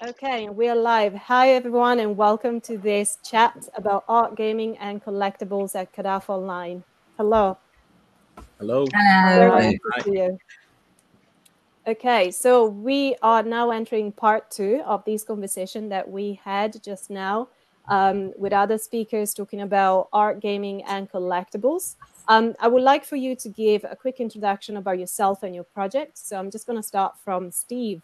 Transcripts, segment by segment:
Okay, we're live. Hi, everyone, and welcome to this chat about art, gaming, and collectibles at CADAF Online. Hello. Hello. Very Hello. nice to see you. Okay, so we are now entering part 2 of this conversation that we had just now with other speakers talking about art, gaming, and collectibles. I would like for you to give a quick introduction about yourself and your project. So I'm just going to start from Steve.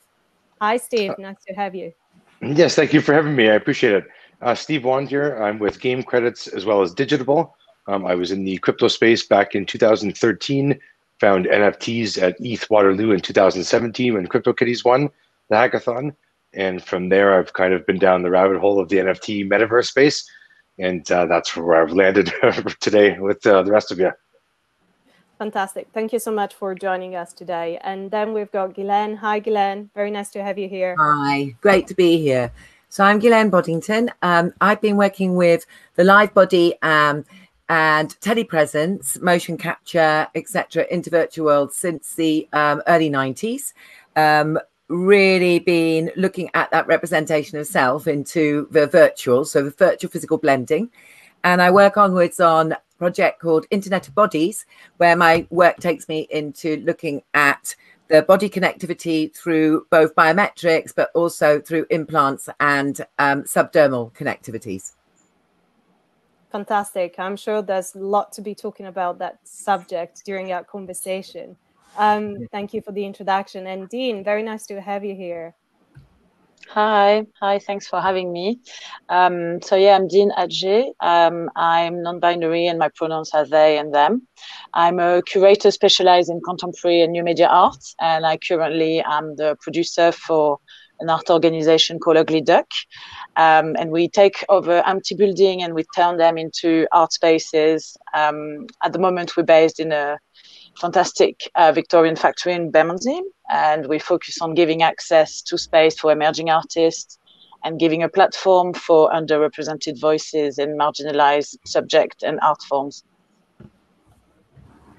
Hi, Steve. Nice to have you. Yes, thank you for having me. I appreciate it. Steve Wand here. I'm with GameCredits as well as Digitible. I was in the crypto space back in 2013, found NFTs at ETH Waterloo in 2017 when CryptoKitties won the hackathon. And from there, I've kind of been down the rabbit hole of the NFT metaverse space. And that's where I've landed today with the rest of you. Fantastic. Thank you so much for joining us today. And then we've got Ghislaine. Hi, Ghislaine. Very nice to have you here. Hi, great to be here. So I'm Ghislaine Boddington. I've been working with the live body and telepresence, motion capture, etc. into virtual worlds since the early 90s. Really been looking at that representation of self into the virtual, so the virtual physical blending. And I work onwards on a project called Internet of Bodies, where my work takes me into looking at the body connectivity through both biometrics, but also through implants and subdermal connectivities. Fantastic. I'm sure there's a lot to be talking about that subject during our conversation. Thank you for the introduction. And Deen, very nice to have you here. Hi, thanks for having me. So yeah, I'm Deen Atger. I'm non-binary and my pronouns are they and them. I'm a curator specialized in contemporary and new media art, and I currently am the producer for an art organization called Ugly Duck. And we take over empty buildings and we turn them into art spaces. At the moment, we're based in a fantastic Victorian factory in Bermondsey, and we focus on giving access to space for emerging artists and giving a platform for underrepresented voices and marginalized subject and art forms.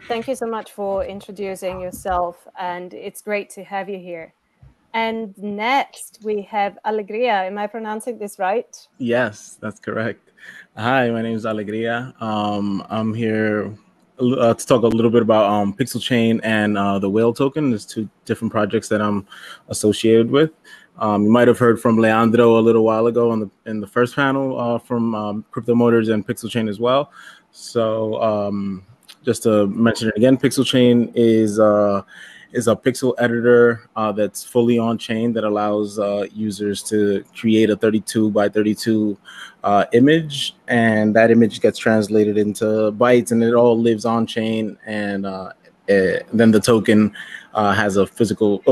Thank you so much for introducing yourself, and it's great to have you here. And next we have Alegria. Am I pronouncing this right? Yes, that's correct. Hi, my name is Alegria. I'm here to talk a little bit about PixelChain and the whale token. There's two different projects that I'm associated with. You might have heard from Leandro a little while ago in the first panel from Crypto Motors and PixelChain as well. So just to mention it again, PixelChain is a pixel editor that's fully on chain that allows users to create a 32 by 32 image, and that image gets translated into bytes, and it all lives on chain. And then the token has a physical,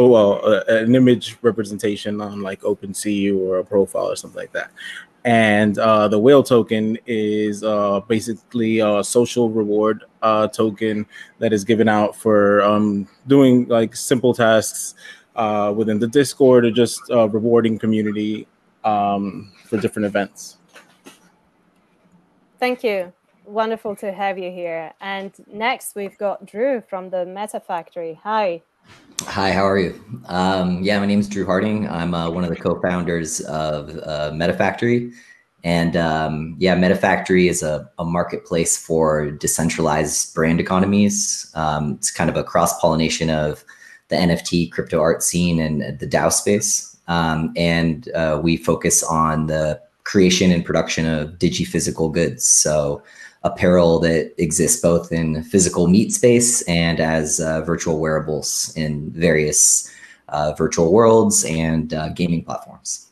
an image representation on like OpenSea or a profile or something like that. And the whale token is basically a social reward token that is given out for doing like simple tasks within the Discord, or just rewarding community for different events. Thank you. Wonderful to have you here. And next we've got Drew from the Metafactory. Hi. Hi, how are you? Yeah, my name is Drew Harding. I'm one of the co-founders of Metafactory. And yeah, Metafactory is a marketplace for decentralized brand economies. It's kind of a cross-pollination of the NFT crypto art scene and the DAO space. And we focus on the creation and production of digi-physical goods. So apparel that exists both in physical meat space and as virtual wearables in various virtual worlds and gaming platforms.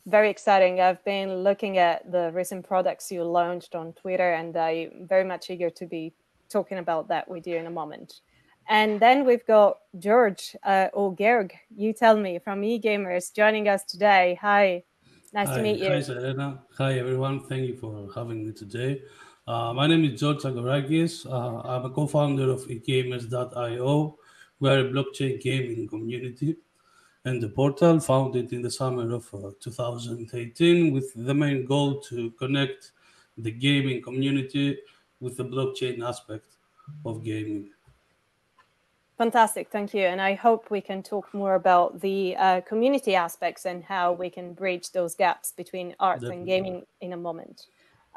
Very exciting. I've been looking at the recent products you launched on Twitter, and I'm very much eager to be talking about that with you in a moment. And then we've got George or Georg, you tell me, from eGamers joining us today. Hi, nice to meet you. Hi, Serena. Hi, everyone. Thank you for having me today. My name is George Tsagkarakis. I'm a co-founder of eGamers.io. We are a blockchain gaming community and the portal founded in the summer of 2018 with the main goal to connect the gaming community with the blockchain aspect of gaming. Fantastic, thank you. And I hope we can talk more about the community aspects and how we can bridge those gaps between art and gaming in a moment.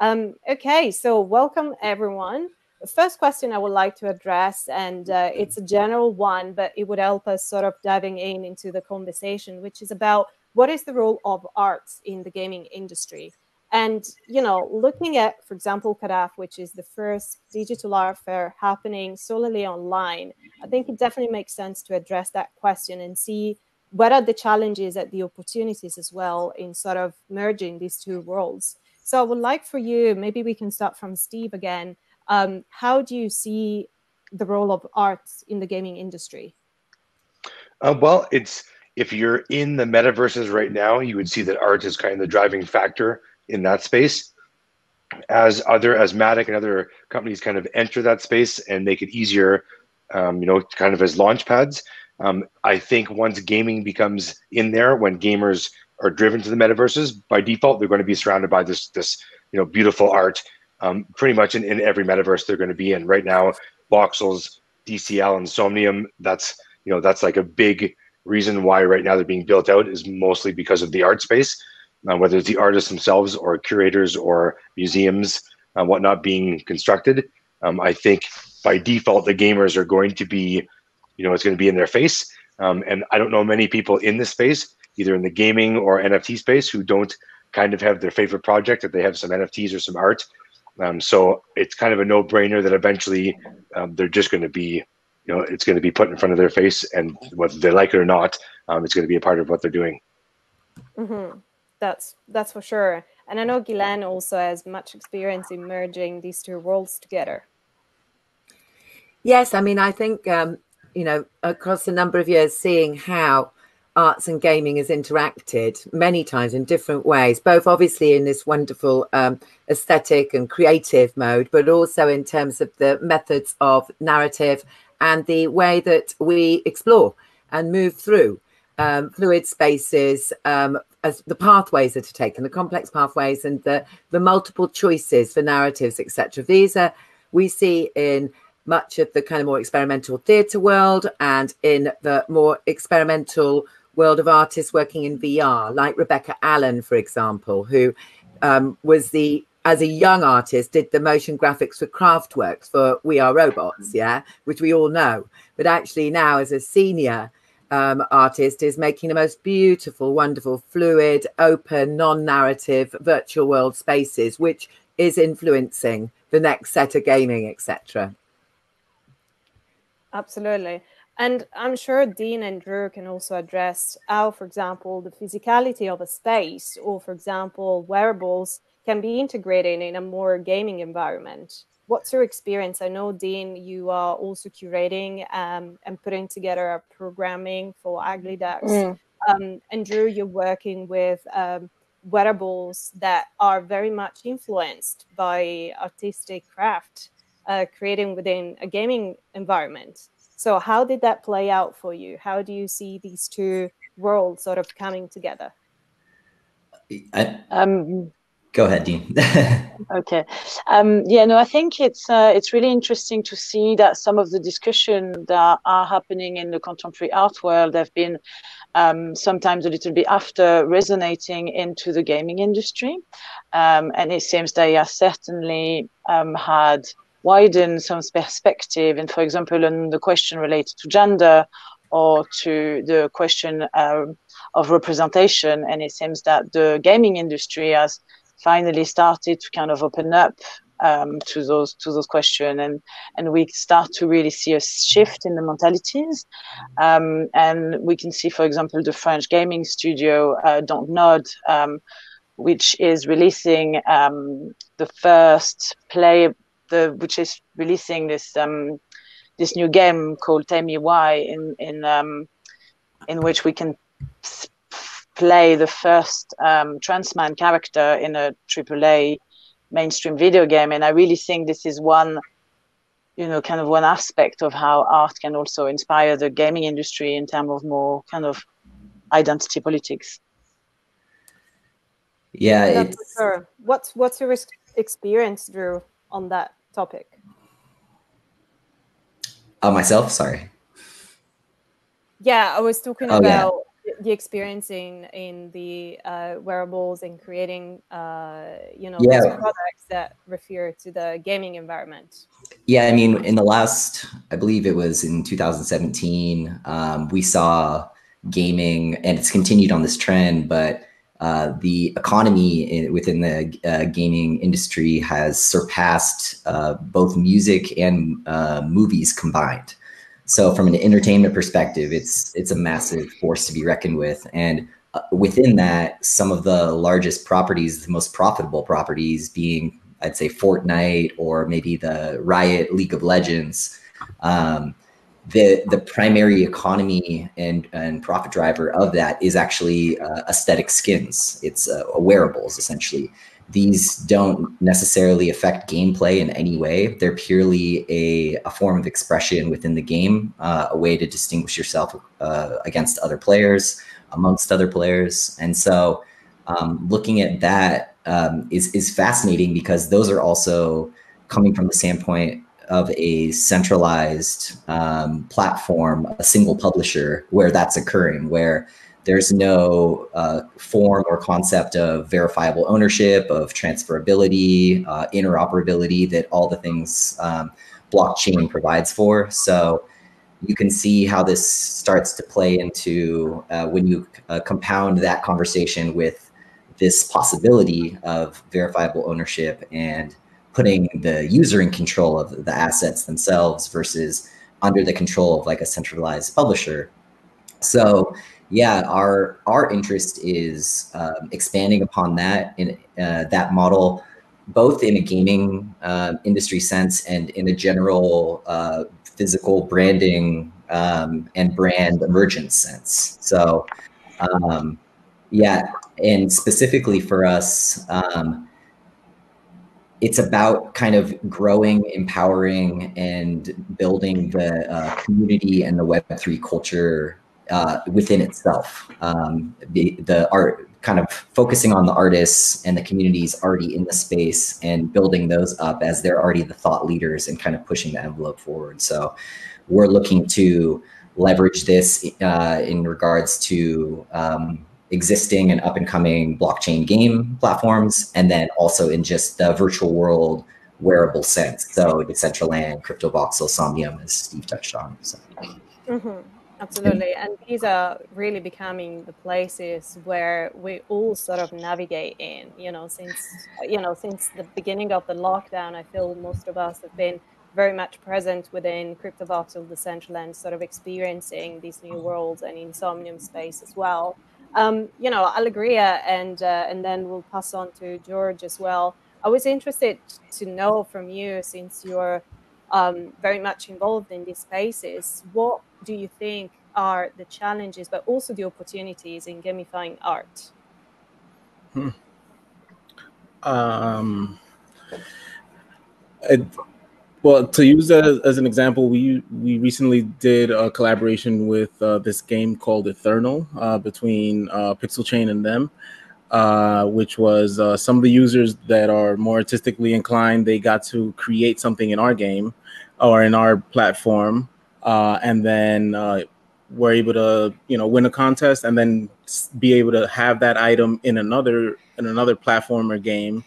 Okay, so welcome everyone. The first question I would like to address, and it's a general one, but it would help us sort of diving into the conversation, which is about what is the role of arts in the gaming industry? And, you know, looking at, for example, CADAF, which is the first digital art fair happening solely online, I think it definitely makes sense to address that question and see what are the challenges and the opportunities as well in sort of merging these two worlds. So I would like for you, maybe we can start from Steve again. How do you see the role of arts in the gaming industry? Well, if you're in the metaverses right now, you would see that art is kind of the driving factor in that space. As Matic and other companies kind of enter that space and make it easier, you know, kind of as launch pads, I think once gaming becomes in there, when gamers are driven to the metaverses, by default, they're going to be surrounded by this you know, beautiful art, pretty much in every metaverse they're going to be in. Right now, voxels, DCL, and Somnium, that's like a big reason why right now they're being built out, is mostly because of the art space, whether it's the artists themselves or curators or museums, whatnot being constructed. I think by default, the gamers are going to be, you know, it's going to be in their face. And I don't know many people in this space, either in the gaming or NFT space, who don't kind of have their favorite project, that they have some NFTs or some art. So it's kind of a no-brainer that eventually they're just going to be, you know, it's going to be put in front of their face, and whether they like it or not, it's going to be a part of what they're doing. Mm-hmm. That's for sure. And I know Ghislaine also has much experience in merging these two worlds together. Yes, I mean, I think, you know, across a number of years, seeing how arts and gaming has interacted many times in different ways, both obviously in this wonderful aesthetic and creative mode, but also in terms of the methods of narrative and the way that we explore and move through fluid spaces, as the pathways that are taken, the complex pathways and the multiple choices for narratives, etc. These are, we see in much of the kind of more experimental theatre world and in the more experimental world of artists working in VR, like Rebecca Allen, for example, who was as a young artist, did the motion graphics for Craftworks for We Are Robots, yeah, which we all know. But actually now as a senior artist is making the most beautiful, wonderful, fluid, open, non-narrative virtual world spaces, which is influencing the next set of gaming, etc. Absolutely. And I'm sure Deen and Drew can also address how, for example, the physicality of a space or, for example, wearables can be integrated in a more gaming environment. What's your experience? I know, Deen, you are also curating and putting together a programming for Alegria. And Drew, you're working with wearables that are very much influenced by artistic craft, creating within a gaming environment. So how did that play out for you? How do you see these two worlds sort of coming together? Go ahead, Deen. Okay. Yeah, no, I think it's really interesting to see that some of the discussions that are happening in the contemporary art world have been sometimes a little bit after resonating into the gaming industry. And it seems they are certainly had widened some perspective. And for example, on the question related to gender or to the question of representation, and it seems that the gaming industry has finally started to kind of open up to those questions, and we start to really see a shift in the mentalities. And we can see, for example, the French gaming studio Don't Nod, which is releasing the first play, which is releasing this new game called Tell Me Why, in which we can play the first trans man character in a AAA mainstream video game. And I really think this is one aspect of how art can also inspire the gaming industry in terms of more kind of identity politics. Yeah, that's for sure. What's your experience, Drew, on that topic? Myself, sorry. Yeah, I was talking Oh, yeah. about the experience in the wearables and creating, Yeah. those products that refer to the gaming environment. Yeah, I mean, in the last, I believe it was in 2017, we saw gaming, and it's continued on this trend, but the economy within the gaming industry has surpassed both music and movies combined. So from an entertainment perspective, it's a massive force to be reckoned with. And within that, some of the largest properties, the most profitable properties being, I'd say, Fortnite or maybe the Riot League of Legends. The primary economy and profit driver of that is actually aesthetic skins. It's wearables, essentially. These don't necessarily affect gameplay in any way. They're purely a form of expression within the game, a way to distinguish yourself against other players, amongst other players. And so looking at that is fascinating, because those are also coming from the standpoint of a centralized platform, a single publisher, where that's occurring, where there's no form or concept of verifiable ownership, of transferability, interoperability, that all the things blockchain provides for. So you can see how this starts to play into when you compound that conversation with this possibility of verifiable ownership and putting the user in control of the assets themselves versus under the control of like a centralized publisher. So yeah, our interest is expanding upon that in that model, both in a gaming industry sense and in a general physical branding and brand emergence sense. So yeah, and specifically for us, it's about kind of growing, empowering, and building the community and the Web3 culture within itself. The art, kind of focusing on the artists and the communities already in the space and building those up as they're already the thought leaders and kind of pushing the envelope forward. So we're looking to leverage this in regards to existing and up and coming blockchain game platforms, and then also in just the virtual world wearable sense. So Decentraland, CryptoVoxel, Somnium, as Steve touched on. So. Absolutely. And these are really becoming the places where we all sort of navigate in, since the beginning of the lockdown. I feel most of us have been very much present within CryptoVoxel, Decentraland, sort of experiencing these new worlds, and in Somnium space as well. Alegria, and then we'll pass on to George as well. I was interested to know from you, since you're very much involved in these spaces, what do you think are the challenges, but also the opportunities in gamifying art? Well, to use that as an example, we recently did a collaboration with this game called Eternal between PixelChain and them, which was some of the users that are more artistically inclined, they got to create something in our game or in our platform, and then were able to win a contest and then be able to have that item in another platform or game.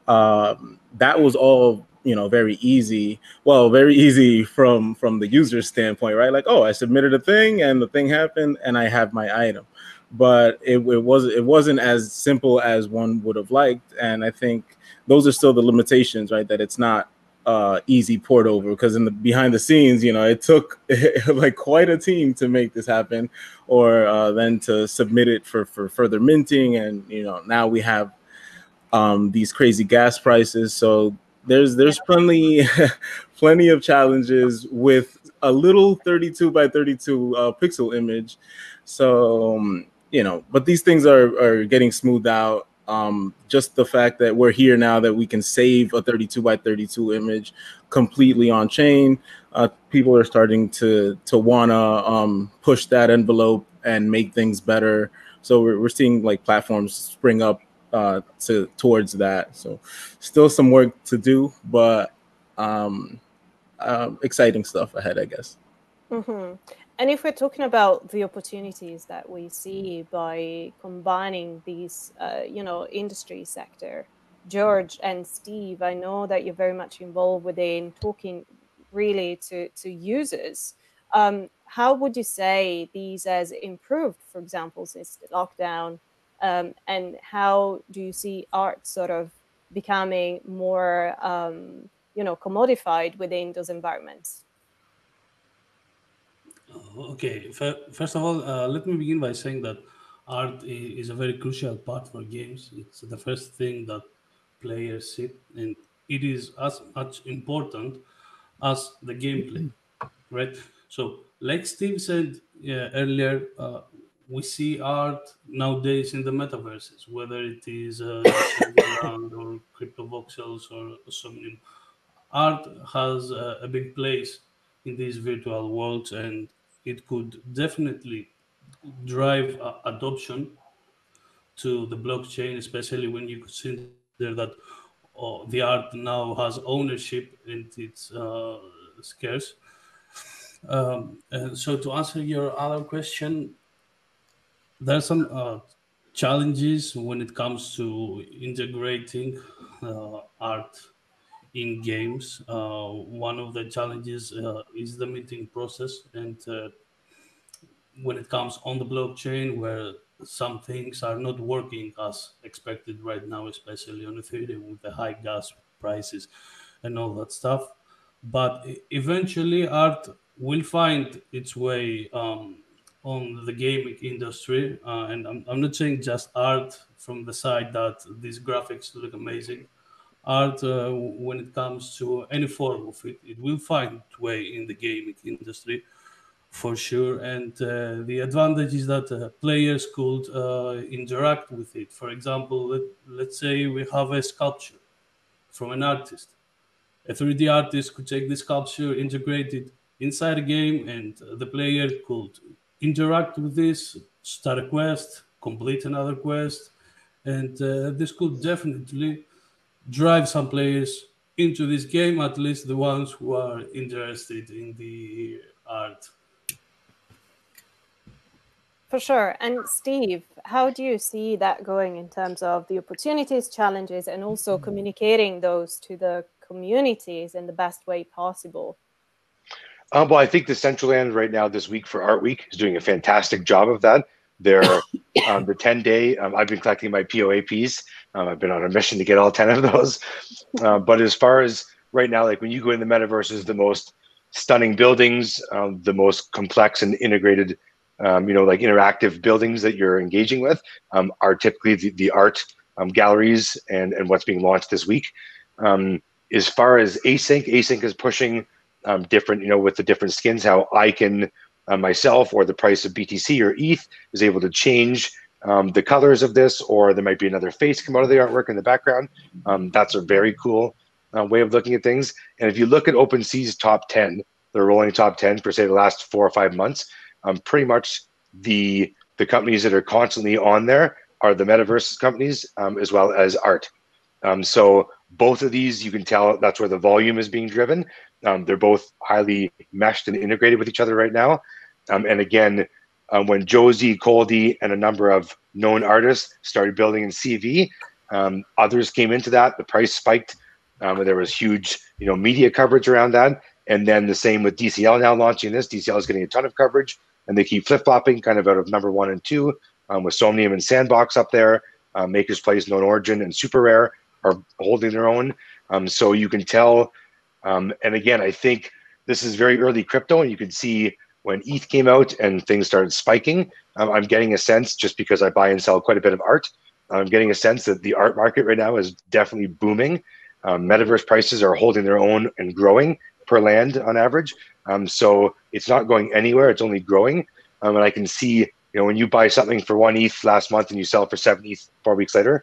That was all very easy. Well, very easy from the user's standpoint, right? Like, oh, I submitted a thing and the thing happened and I have my item. But it wasn't as simple as one would have liked. And I think those are still the limitations, right? That it's not easy port over, because in the behind the scenes, it took like quite a team to make this happen, or then to submit it for further minting. And now we have these crazy gas prices. So there's plenty of challenges with a little 32 by 32 pixel image. So but these things are getting smoothed out. Just the fact that we're here now, that we can save a 32 by 32 image completely on chain, people are starting to wanna push that envelope and make things better. So we're seeing like platforms spring up towards that. So still some work to do, but exciting stuff ahead, I guess. And if we're talking about the opportunities that we see by combining these, industry sector, George and Steve, I know that you're very much involved within talking really to users. How would you say these has improved, for example, since the lockdown? And how do you see art sort of becoming more, commodified within those environments? Okay, first of all, let me begin by saying that art is a very crucial part for games. It's the first thing that players see, and it is as much important as the gameplay, right? So, like Steve said earlier, we see art nowadays in the metaverses, whether it is Decentraland or Crypto Voxels or Somnium. Art has a big place in these virtual worlds, and it could definitely drive adoption to the blockchain, especially when you consider that the art now has ownership and it's scarce. And so to answer your other question, there are some challenges when it comes to integrating art in games. One of the challenges is the minting process, and when it comes on the blockchain, where some things are not working as expected right now, especially on Ethereum with the high gas prices and all that stuff. But eventually, art will find its way on the gaming industry. And I'm not saying just art from the side that these graphics look amazing. Art, when it comes to any form of it, it will find its way in the gaming industry for sure. And the advantage is that players could interact with it. For example, let's say we have a sculpture from an artist. A 3D artist could take this sculpture, integrate it inside a game, and the player could interact with this, start a quest, complete another quest, and this could definitely drive some players into this game, at least the ones who are interested in the art. For sure. And Steve, how do you see that going in terms of the opportunities, challenges, and also communicating those to the communities in the best way possible? Well, I think the Decentraland right now this week for Art Week is doing a fantastic job of that. They're the 10-day. I've been collecting my POAPs. I've been on a mission to get all 10 of those. But as far as right now, like when you go in the metaverses, the most stunning buildings, the most complex and integrated, like interactive buildings that you're engaging with are typically the art galleries and what's being launched this week. As far as async is pushing different, with the different skins, how I can myself or the price of BTC or ETH is able to change the colors of this, or there might be another face come out of the artwork in the background. That's a very cool way of looking at things. And if you look at OpenSea's top 10, the rolling top 10 for say the last 4 or 5 months, pretty much the companies that are constantly on there are the metaverse companies as well as art. So both of these, you can tell that's where the volume is being driven. They're both highly meshed and integrated with each other right now. And again, when Josie, Coldy, and a number of known artists started building in CV, others came into that. The price spiked. There was huge, media coverage around that. And then the same with DCL now launching this. DCL is getting a ton of coverage, and they keep flip-flopping kind of out of number 1 and 2 with Somnium and Sandbox up there. Maker's Place, Known Origin, and Super Rare are holding their own. So you can tell. And again, I think this is very early crypto, and you can see when ETH came out and things started spiking, I'm getting a sense, just because I buy and sell quite a bit of art, I'm getting a sense that the art market right now is definitely booming. Metaverse prices are holding their own and growing per land on average. So it's not going anywhere, it's only growing. And I can see, when you buy something for 1 ETH last month and you sell it for 7 ETH 4 weeks later,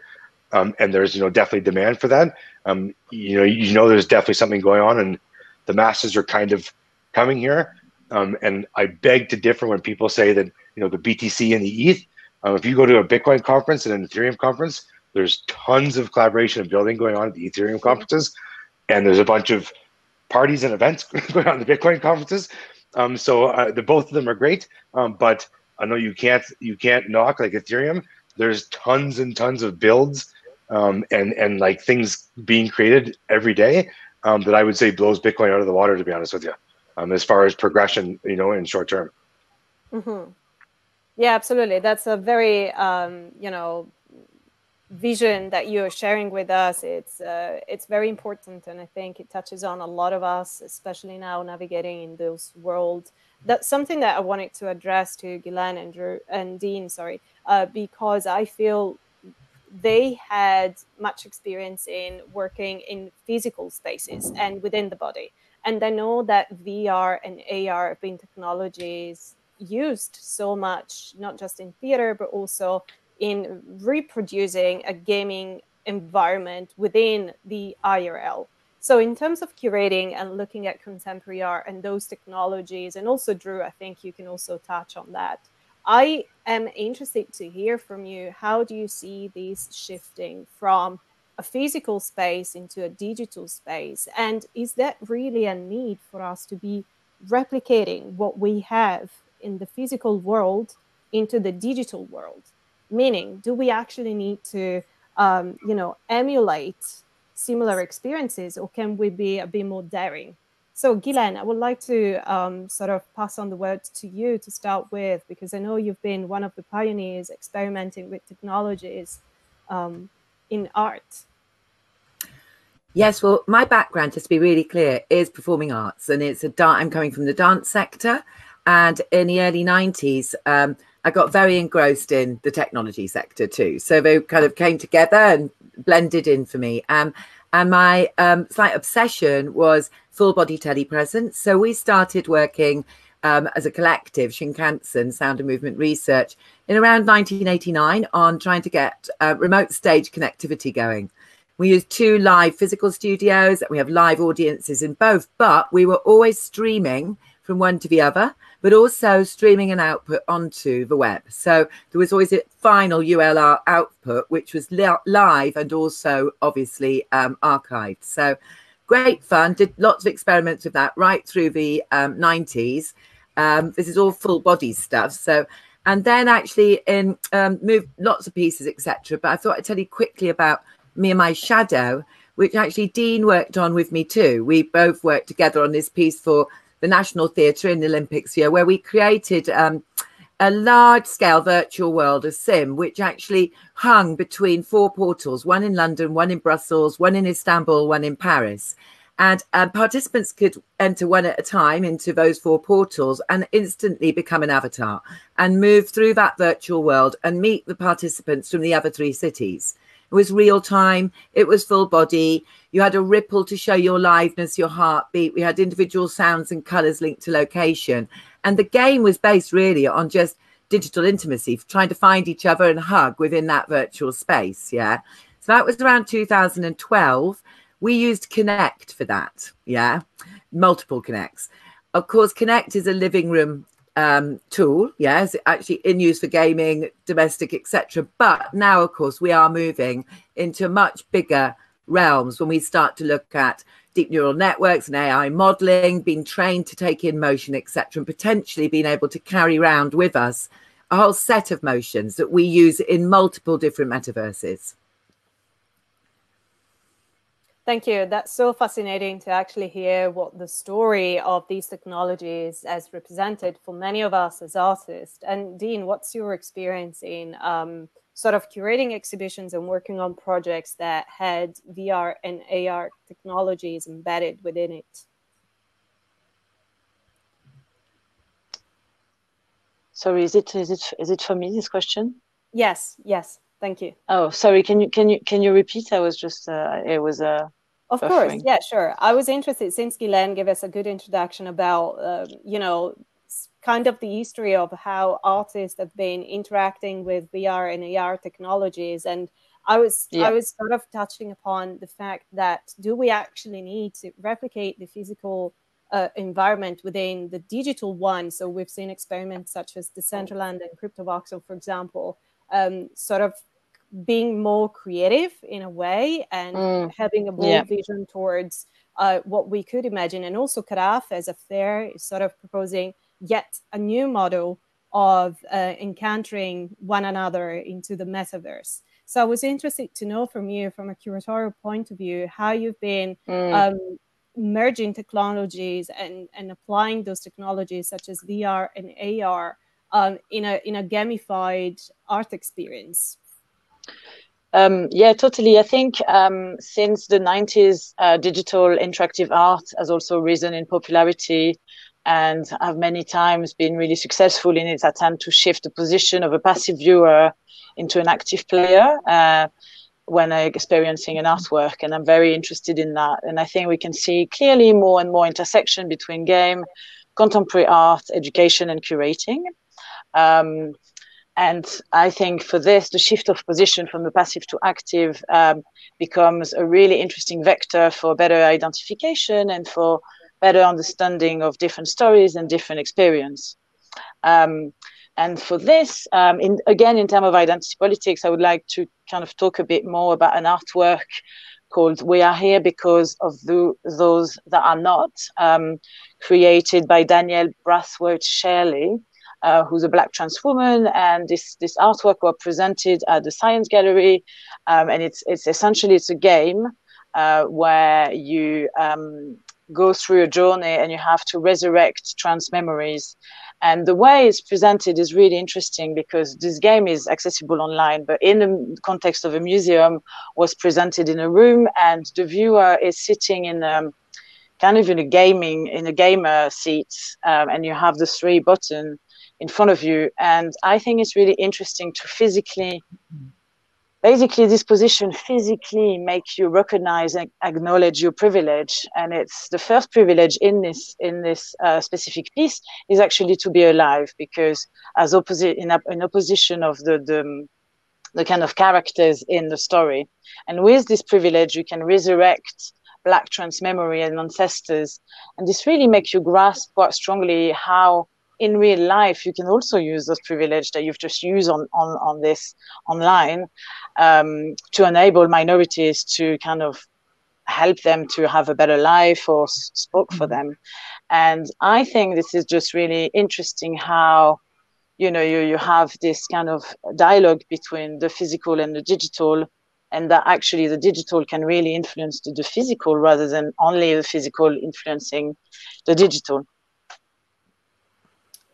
and there's definitely demand for that. There's definitely something going on, and the masses are kind of coming here. And I beg to differ when people say that the BTC and the ETH. If you go to a Bitcoin conference and an Ethereum conference, there's tons of collaboration and building going on at the Ethereum conferences, and there's a bunch of parties and events going on at the Bitcoin conferences. So both of them are great, but I know you can't knock like Ethereum. There's tons and tons of builds and like things being created every day that I would say blows Bitcoin out of the water, to be honest with you, as far as progression, in short term. Mm-hmm. Yeah, absolutely. That's a very vision that you're sharing with us. It's very important, and I think it touches on a lot of us, especially now navigating in those world. That's something that I wanted to address to Ghislaine and Drew and Deen, because I feel they had much experience in working in physical spaces and within the body. And I know that VR and AR have been technologies used so much, not just in theater, but also in reproducing a gaming environment within the IRL. So in terms of curating and looking at contemporary art and those technologies, and also Drew, I think you can also touch on that. I am interested to hear from you. How do you see these shifting from a physical space into a digital space? And is that really a need for us to be replicating what we have in the physical world into the digital world? Meaning, do we actually need to, emulate similar experiences, or can we be a bit more daring? So, Ghislaine, I would like to sort of pass on the word to you to start with, because I know you've been one of the pioneers experimenting with technologies in art. Yes, well, my background, just to be really clear, is performing arts, and I'm coming from the dance sector. And in the early 90s, I got very engrossed in the technology sector too. So they kind of came together and blended in for me. And my slight obsession was full body telepresence. So we started working as a collective, Shinkansen Sound and Movement Research, in around 1989 on trying to get remote stage connectivity going. We used 2 live physical studios. We have live audiences in both, but we were always streaming from one to the other, but also streaming an output onto the web. So there was always a final ULR output, which was live and also obviously archived. So great fun, did lots of experiments with that right through the 90s. This is all full body stuff. So, and then actually moved lots of pieces, etc. But I thought I'd tell you quickly about Me and My Shadow, which actually Deen worked on with me too. We both worked together on this piece for the National Theatre in the Olympics year, where we created a large-scale virtual world of Sim, which actually hung between 4 portals, one in London, one in Brussels, one in Istanbul, one in Paris. And participants could enter one at a time into those 4 portals and instantly become an avatar and move through that virtual world and meet the participants from the other 3 cities. It was real time. It was full body. You had a ripple to show your liveness, your heartbeat. We had individual sounds and colors linked to location. And the game was based really on just digital intimacy, trying to find each other and hug within that virtual space. Yeah. So that was around 2012. We used Connect for that. Yeah. Multiple Connects. Of course, Connect is a living room tool, yes, actually in use for gaming, domestic, etc. But now, of course, we are moving into much bigger realms when we start to look at deep neural networks and AI modeling, being trained to take in motion, etc., and potentially being able to carry around with us a whole set of motions that we use in multiple different metaverses. Thank you. That's so fascinating to actually hear what the story of these technologies as represented for many of us as artists. And Deen, what's your experience in sort of curating exhibitions and working on projects that had VR and AR technologies embedded within it? Sorry, is it for me, this question? Yes. Thank you. Oh, sorry. Can you repeat? I was just it was Of course, yeah, sure. I was interested, since Ghislaine gave us a good introduction about, kind of the history of how artists have been interacting with VR and AR technologies. And I was sort of touching upon the fact that, do we actually need to replicate the physical environment within the digital one? So we've seen experiments such as Decentraland and CryptoVoxel, for example, sort of being more creative in a way and having a bold vision towards what we could imagine. And also CADAF as a fair is sort of proposing yet a new model of encountering one another into the metaverse. So I was interested to know from you, from a curatorial point of view, how you've been merging technologies and applying those technologies such as VR and AR in a gamified art experience. Yeah, totally. I think since the 90s, digital interactive art has also risen in popularity and have many times been really successful in its attempt to shift the position of a passive viewer into an active player when experiencing an artwork. And I'm very interested in that. And I think we can see clearly more and more intersection between game, contemporary art, education, and curating. And I think for this, the shift of position from the passive to active becomes a really interesting vector for better identification and for better understanding of different stories and different experience. And for this, again, in terms of identity politics, I would like to kind of talk a bit more about an artwork called We Are Here Because of Those That Are Not, created by Danielle Brathwaite-Shirley, who's a Black trans woman. And this artwork was presented at the Science Gallery. And it's essentially, it's a game where you go through a journey and you have to resurrect trans memories. And the way it's presented is really interesting because this game is accessible online, but in the context of a museum, was presented in a room, and the viewer is sitting in kind of in a gamer seat, and you have the 3 buttons in front of you. And I think it's really interesting to physically, basically this position physically makes you recognize and acknowledge your privilege. And it's the first privilege in this specific piece is actually to be alive, because as in opposition of the kind of characters in the story. And with this privilege, you can resurrect Black trans memory and ancestors. And this really makes you grasp quite strongly how in real life, you can also use those privilege that you've just used on this online to enable minorities to kind of help them to have a better life or spoke for them. And I think this is just really interesting how, you know, you have this kind of dialogue between the physical and the digital, and that actually the digital can really influence the physical rather than only the physical influencing the digital.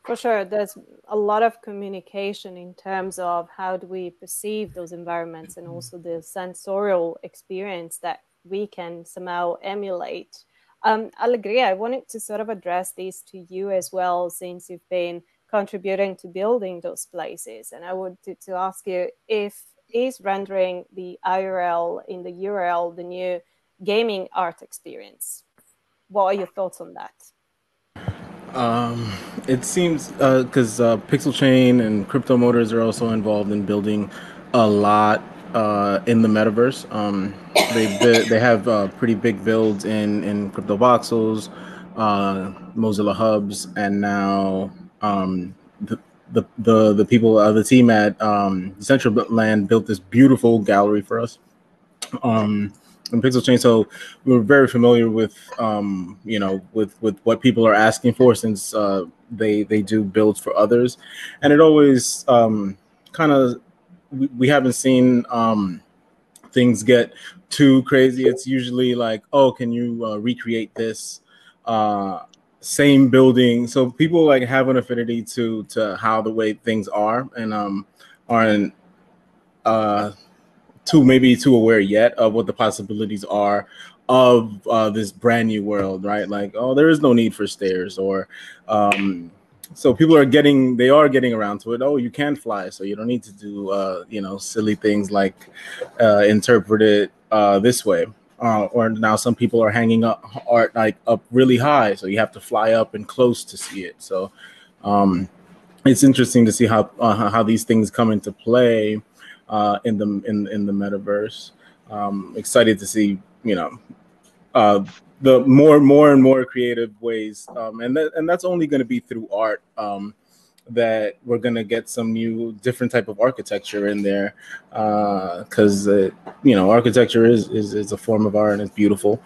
For sure, there's a lot of communication in terms of how do we perceive those environments and also the sensorial experience that we can somehow emulate. Alegria, I wanted to sort of address these to you as well, since you've been contributing to building those places. And I wanted to ask you, is rendering the IRL in the URL the new gaming art experience? What are your thoughts on that? It seems because PixelChain and Crypto Motors are also involved in building a lot in the metaverse. They have pretty big builds in Crypto Voxels, Mozilla Hubs, and now the people, the team at Decentraland built this beautiful gallery for us. In PixelChain, so we're very familiar with you know, with what people are asking for, since they do builds for others, and it always kind of, we haven't seen things get too crazy. It's usually like, oh, can you recreate this same building? So people like have an affinity to how the way things are, and aren't too aware yet of what the possibilities are of this brand new world, right? Like, oh, there is no need for stairs, or so people are getting around to it. Oh, you can fly, so you don't need to do you know, silly things like interpret it this way. Or now some people are hanging up art like up really high, so you have to fly up and close to see it. So it's interesting to see how these things come into play in the metaverse. Excited to see, you know, the more and more creative ways, and that's only going to be through art, that we're going to get some new different type of architecture in there, because you know, architecture is a form of art and it's beautiful.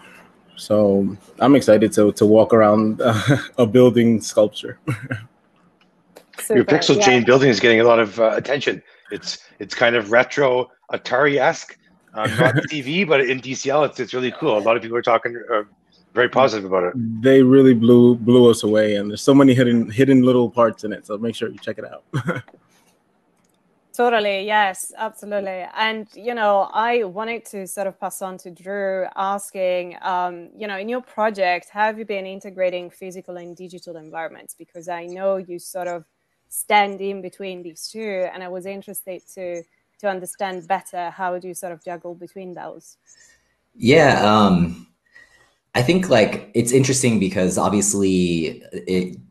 So I'm excited to walk around a building sculpture. Your Super, PixelChain building is getting a lot of attention. It's kind of retro Atari-esque, not TV, but in DCL, it's really cool. A lot of people are talking very positive about it. They really blew us away, and there's so many hidden little parts in it. So make sure you check it out. Totally, yes, absolutely. And, you know, I wanted to sort of pass on to Drew asking, you know, in your project, have you been integrating physical and digital environments? Because I know you sort of stand in between these two, and I was interested to understand better how do you sort of juggle between those? Yeah, I think like it's interesting because obviously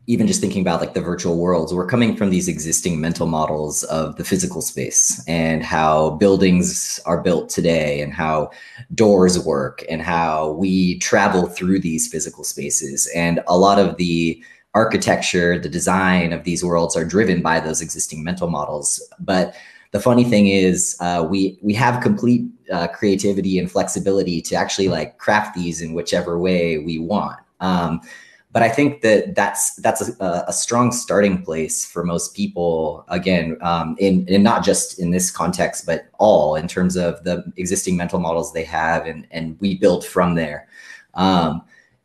even just thinking about like the virtual worlds, we're coming from these existing mental models of the physical space and how buildings are built today and how doors work and how we travel through these physical spaces. And a lot of the architecture, the design of these worlds are driven by those existing mental models. But the funny thing is we have complete creativity and flexibility to actually like craft these in whichever way we want. But I think that that's a strong starting place for most people, again, in not just in this context, but all in terms of the existing mental models they have, and we build from there.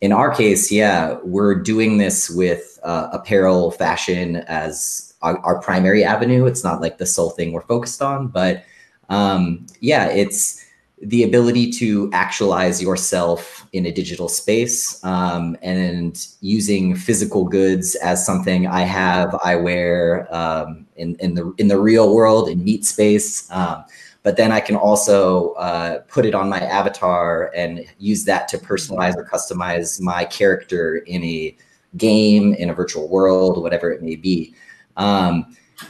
In our case, yeah, we're doing this with apparel, fashion as our primary avenue. It's not like the sole thing we're focused on, but yeah, it's the ability to actualize yourself in a digital space, and using physical goods as something I wear in the real world, in meat space. But then I can also put it on my avatar and use that to personalize or customize my character in a game, in a virtual world, whatever it may be.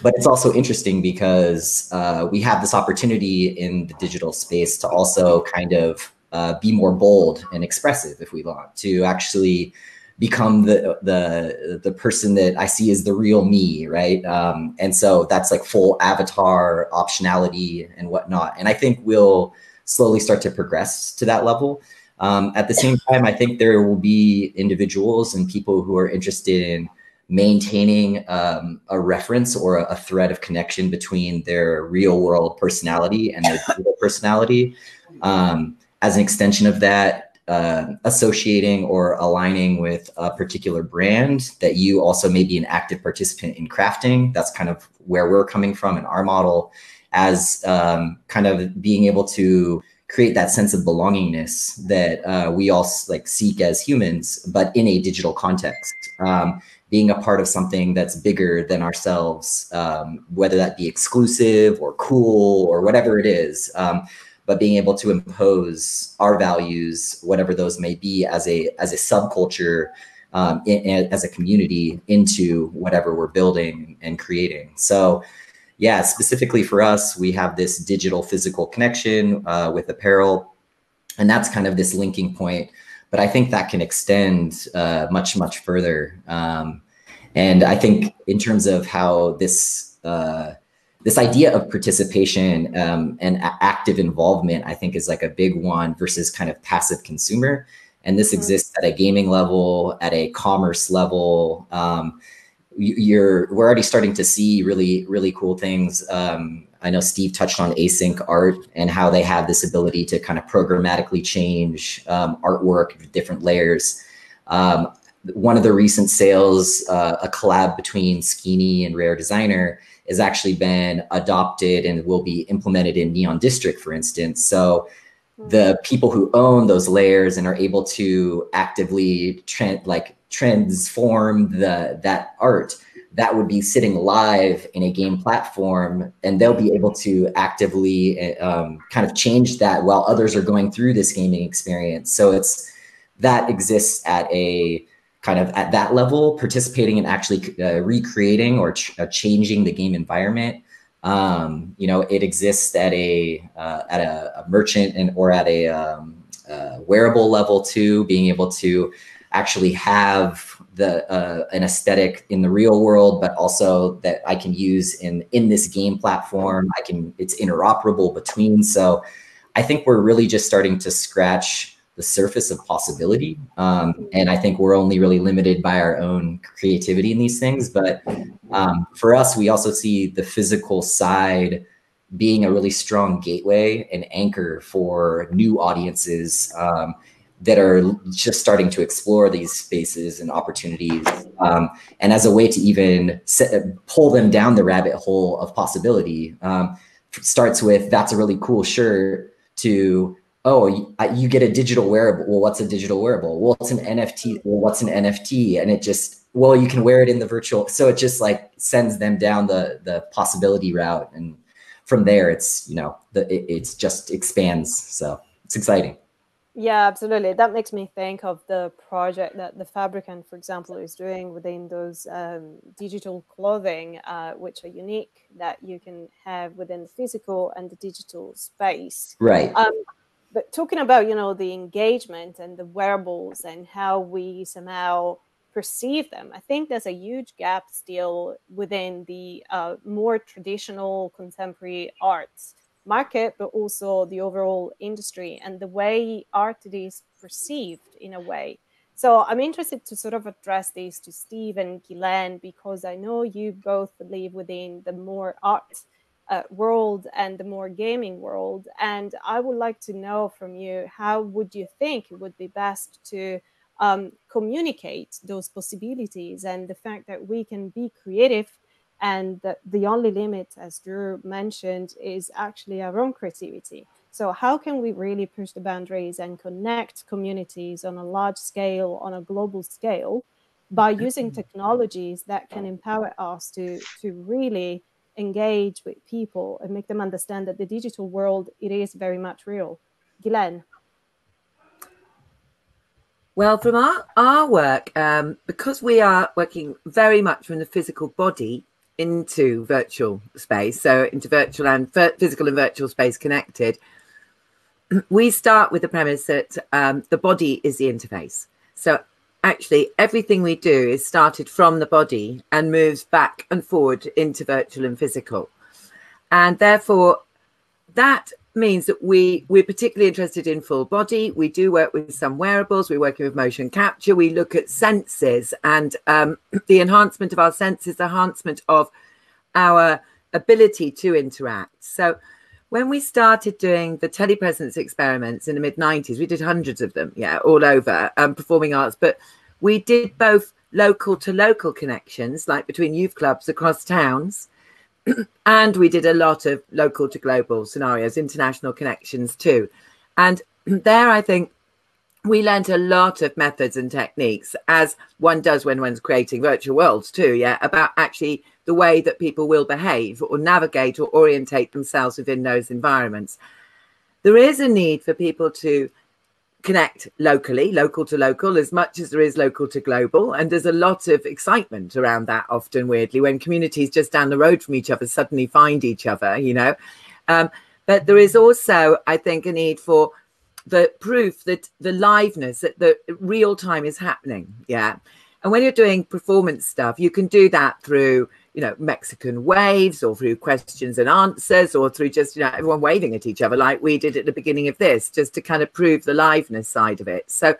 But it's also interesting because we have this opportunity in the digital space to also kind of be more bold and expressive if we want to actually become the person that I see as the real me, right? And so that's like full avatar optionality and whatnot. And I think we'll slowly start to progress to that level. At the same time, I think there will be individuals and people who are interested in maintaining a reference or a thread of connection between their real world personality and their digital personality. As an extension of that, associating or aligning with a particular brand that you also may be an active participant in crafting. That's kind of where we're coming from in our model, as kind of being able to create that sense of belongingness that we all like seek as humans, but in a digital context. Being a part of something that's bigger than ourselves, whether that be exclusive or cool or whatever it is, but being able to impose our values, whatever those may be, as a subculture, as a community, into whatever we're building and creating. So yeah, specifically for us, we have this digital physical connection with apparel, and that's kind of this linking point. But I think that can extend much, much further. And I think in terms of how this idea of participation and active involvement, I think is like a big one versus kind of passive consumer. And this exists at a gaming level, at a commerce level. We're already starting to see really, really cool things. I know Steve touched on async art and how they have this ability to kind of programmatically change artwork with different layers. One of the recent sales, a collab between Skeeny and Rare Designer, has actually been adopted and will be implemented in Neon District, for instance. So the people who own those layers and are able to actively transform that art, that would be sitting live in a game platform, and they'll be able to actively kind of change that while others are going through this gaming experience. So that exists at a kind of at that level, participating in actually recreating or changing the game environment. You know, it exists at a merchant or at a wearable level too, being able to actually have an aesthetic in the real world, but also that I can use in this game platform. It's interoperable between. So I think we're really just starting to scratch the surface of possibility. And I think we're only really limited by our own creativity in these things. But for us, we also see the physical side being a really strong gateway and anchor for new audiences that are just starting to explore these spaces and opportunities. And as a way to even pull them down the rabbit hole of possibility, starts with, that's a really cool shirt, to, oh, you get a digital wearable. Well, what's a digital wearable? Well, it's an NFT. Well, what's an NFT? And it just, well, you can wear it in the virtual. So it just like sends them down the possibility route. And from there, it's, you know, it's just expands. So it's exciting. Yeah, absolutely. That makes me think of the project that the Fabricant, for example, is doing within those digital clothing, which are unique, that you can have within the physical and the digital space. Right. But talking about, you know, the engagement and the wearables and how we somehow perceive them, I think there's a huge gap still within the more traditional contemporary arts market, but also the overall industry and the way art is perceived in a way. So I'm interested to sort of address this to Steve and Ghislaine, because I know you both live within the more art world and the more gaming world. And I would like to know from you, how would you think it would be best to communicate those possibilities and the fact that we can be creative, and that the only limit, as Drew mentioned, is actually our own creativity. So how can we really push the boundaries and connect communities on a large scale, on a global scale, by using technologies that can empower us to really engage with people and make them understand that the digital world, it is very much real. Ghislaine? Well, from our work, because we are working very much from the physical body into virtual space, so into virtual and physical and virtual space connected, we start with the premise that the body is the interface. So actually everything we do is started from the body and moves back and forward into virtual and physical. And therefore that means that we're particularly interested in full body. We do work with some wearables. We're working with motion capture. We look at senses and the enhancement of our senses, the enhancement of our ability to interact. So when we started doing the telepresence experiments in the mid-90s, we did hundreds of them, all over performing arts. But we did both local to local connections, like between youth clubs across towns, and we did a lot of local to global scenarios, international connections too. And there, I think we learned a lot of methods and techniques, as one does when one's creating virtual worlds too, about actually the way that people will behave or navigate or orientate themselves within those environments. There is a need for people to connect locally, local to local, as much as there is local to global. And there's a lot of excitement around that, often weirdly, when communities just down the road from each other suddenly find each other, you know. But there is also, I think, a need for the proof that the liveness, that the real time is happening. And when you're doing performance stuff, you can do that through, you know, Mexican waves, or through questions and answers, or through just, you know, everyone waving at each other like we did at the beginning of this, just to kind of prove the liveness side of it. So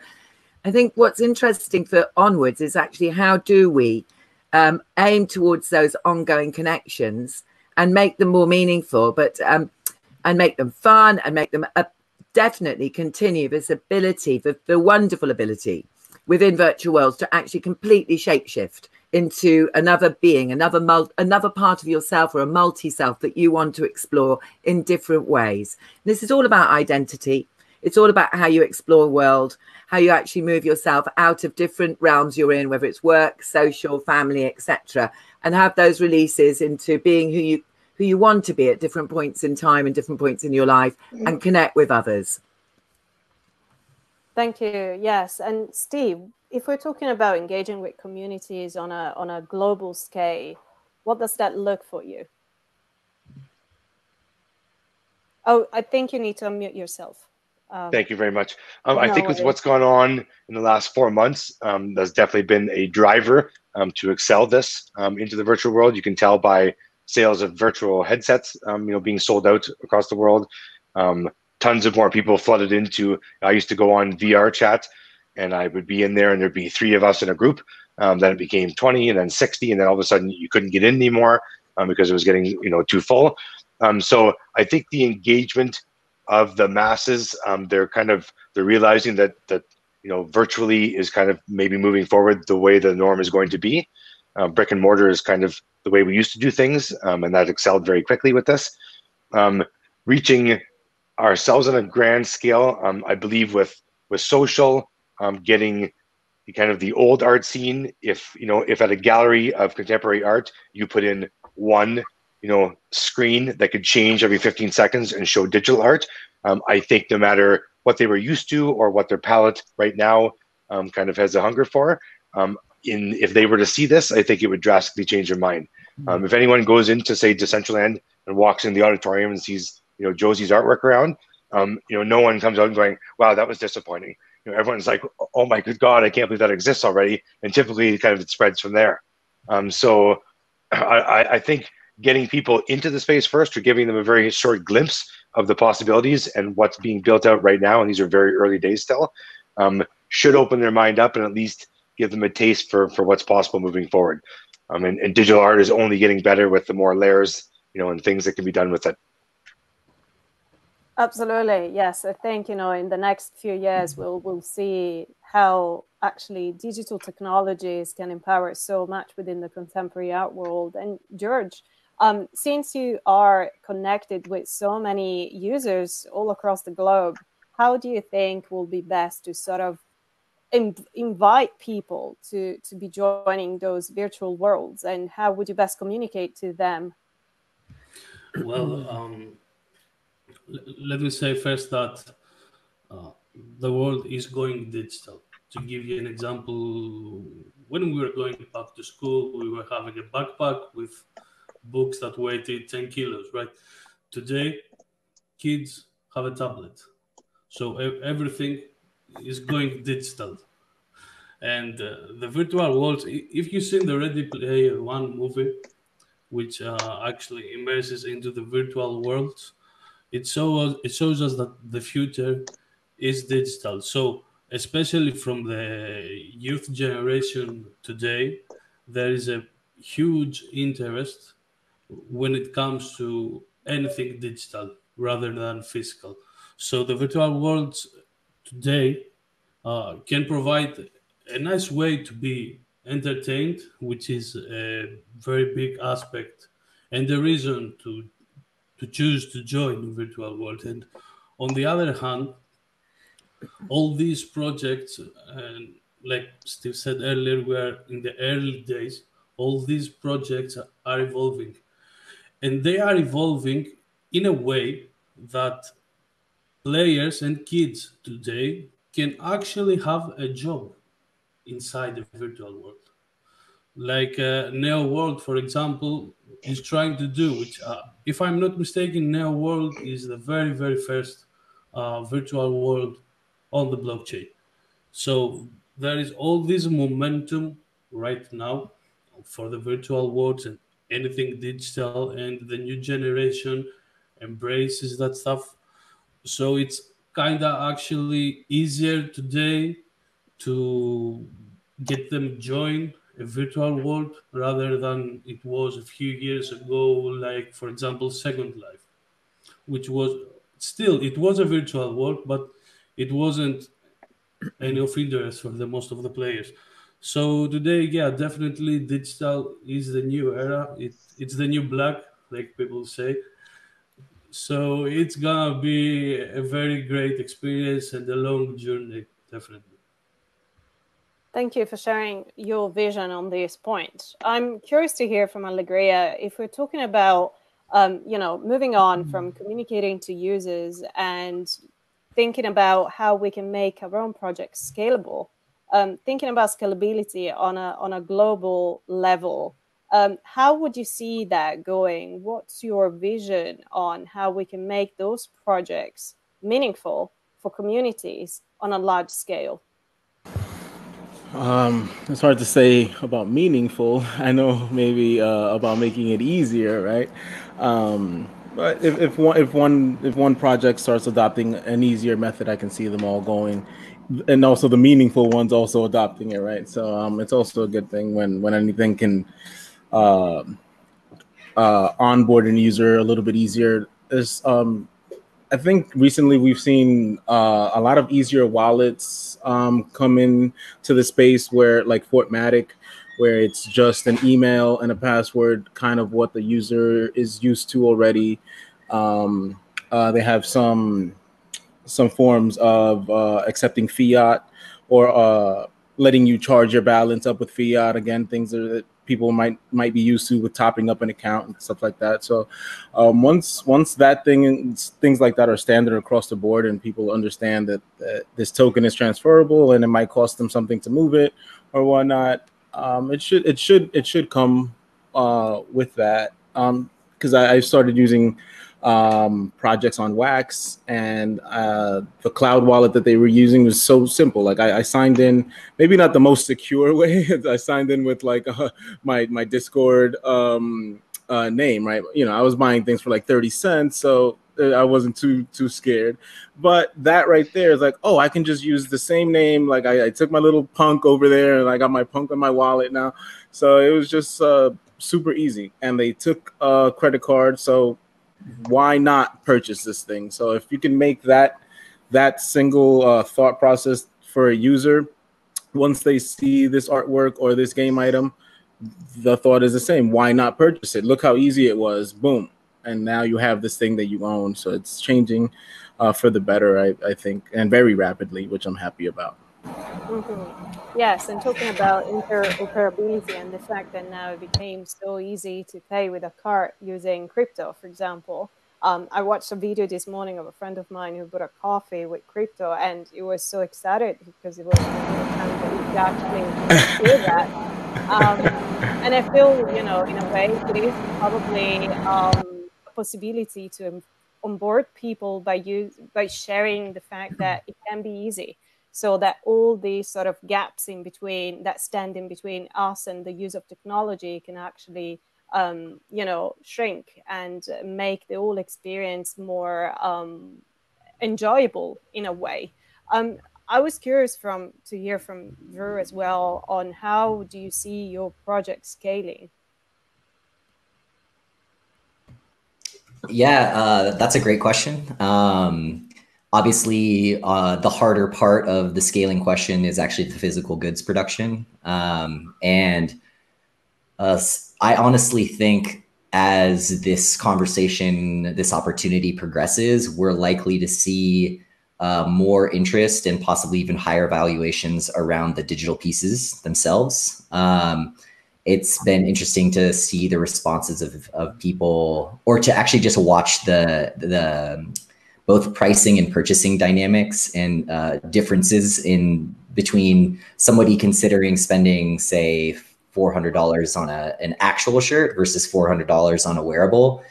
I think what's interesting for onwards is actually how do we aim towards those ongoing connections and make them more meaningful, but and make them fun, and make them definitely continue this ability, the wonderful ability within virtual worlds to actually completely shapeshift into another being, another part of yourself, or a multi-self that you want to explore in different ways. This is all about identity. It's all about how you explore the world, how you actually move yourself out of different realms you're in, whether it's work, social, family, etc., and have those releases into being who you want to be at different points in time and different points in your life, and connect with others. Thank you. Yes. And Steve, if we're talking about engaging with communities on a global scale, what does that look for you? Oh, I think you need to unmute yourself. Thank you very much. I think with what's gone on in the last 4 months, there's definitely been a driver to excel this into the virtual world. You can tell by sales of virtual headsets, being sold out across the world. tons of more people flooded into. I used to go on VR chat, and I would be in there, and there'd be 3 of us in a group. Then it became 20, and then 60, and then all of a sudden you couldn't get in anymore because it was getting too full. So I think the engagement of the masses, they're realizing that virtually is kind of maybe moving forward the way the norm is going to be. Brick and mortar is kind of the way we used to do things, and that excelled very quickly with this. Reaching ourselves on a grand scale, I believe with social, getting kind of the old art scene. If at a gallery of contemporary art, you put in one screen that could change every 15 seconds and show digital art, I think no matter what they were used to or what their palette right now kind of has a hunger for, if they were to see this, I think it would drastically change their mind. If anyone goes into, say, Decentraland and walks in the auditorium and sees Josie's artwork around, no one comes out and going, wow, that was disappointing. Everyone's like, oh my good God, I can't believe that exists already. And typically kind of it spreads from there. So I think getting people into the space first, or giving them a very short glimpse of the possibilities and what's being built out right now, and these are very early days still, should open their mind up and at least give them a taste for what's possible moving forward. And digital art is only getting better with the more layers, and things that can be done with it. Absolutely, yes. I think in the next few years we'll see how actually digital technologies can empower so much within the contemporary art world. And George, since you are connected with so many users all across the globe, how do you think will be best to sort of invite people to be joining those virtual worlds, and how would you best communicate to them? Well, let me say first that the world is going digital. To give you an example, when we were going back to school, we were having a backpack with books that weighed 10 kilos, right? Today, kids have a tablet. So everything is going digital. And the virtual worlds, if you've seen the Ready Player One movie, which actually immerses into the virtual worlds, it shows us that the future is digital. So especially from the youth generation today, there is a huge interest when it comes to anything digital rather than physical. So the virtual worlds today can provide a nice way to be entertained, which is a very big aspect and the reason to choose to join the virtual world. And on the other hand, all these projects, and like Steve said earlier, we are in the early days. All these projects are evolving, and they are evolving in a way that players and kids today can actually have a job inside the virtual world. Like Neo World, for example, is trying to do, which, if I'm not mistaken, Neo World is the very, very first virtual world on the blockchain. So there is all this momentum right now for the virtual worlds and anything digital, and the new generation embraces that stuff. So it's kind of actually easier today to get them join a virtual world rather than it was a few years ago, like for example Second Life, which was it was a virtual world, but it wasn't any of interest for the most of the players. So today, yeah, definitely digital is the new era. It's the new black, like people say. So it's gonna be a very great experience and a long journey, definitely. Thank you for sharing your vision on this point. I'm curious to hear from Alegria, if we're talking about, moving on from communicating to users and thinking about how we can make our own projects scalable, thinking about scalability on a global level, how would you see that going? What's your vision on how we can make those projects meaningful for communities on a large scale? It's hard to say about meaningful. I know maybe about making it easier, right? But if one project starts adopting an easier method, I can see them all going, and also the meaningful ones also adopting it, right? So it's also a good thing when anything can uh, onboard a user a little bit easier. There's I think recently we've seen a lot of easier wallets come in to the space where, like Fortmatic, where it's just an email and a password, kind of what the user is used to already. They have some forms of accepting fiat, or letting you charge your balance up with fiat. Again, things that people might be used to with topping up an account and stuff like that. So once things like that are standard across the board, and people understand that this token is transferable and it might cost them something to move it or whatnot, it should come with that. Because I started using projects on Wax, and the cloud wallet that they were using was so simple. Like I signed in, maybe not the most secure way. I signed in with like my Discord name, right? You know, I was buying things for like 30 cents, so I wasn't too scared. But that right there is like, oh, I can just use the same name. Like I took my little punk over there, and I got my punk on my wallet now. So it was just super easy. And they took a credit card, so why not purchase this thing? So if you can make that single thought process for a user, once they see this artwork or this game item, the thought is the same. Why not purchase it? Look how easy it was. Boom. And now you have this thing that you own. So it's changing for the better, I think, and very rapidly, which I'm happy about. Mm-hmm. Yes, and talking about interoperability and the fact that now it became so easy to pay with a card using crypto, for example. I watched a video this morning of a friend of mine who bought a coffee with crypto, and he was so excited because it was the first time that he could actually do that. And I feel, in a way, it is probably a possibility to onboard people by sharing the fact that it can be easy, so that all these sort of gaps in between that stand in between us and the use of technology can actually shrink and make the whole experience more enjoyable in a way. I was curious to hear from Drew as well on how do you see your project scaling? Yeah, that's a great question. Obviously, the harder part of the scaling question is actually the physical goods production. And I honestly think as this conversation, this opportunity progresses, we're likely to see more interest and possibly even higher valuations around the digital pieces themselves. It's been interesting to see the responses of people, or to actually just watch the both pricing and purchasing dynamics and differences in between somebody considering spending, say, $400 on an actual shirt versus $400 on a wearable.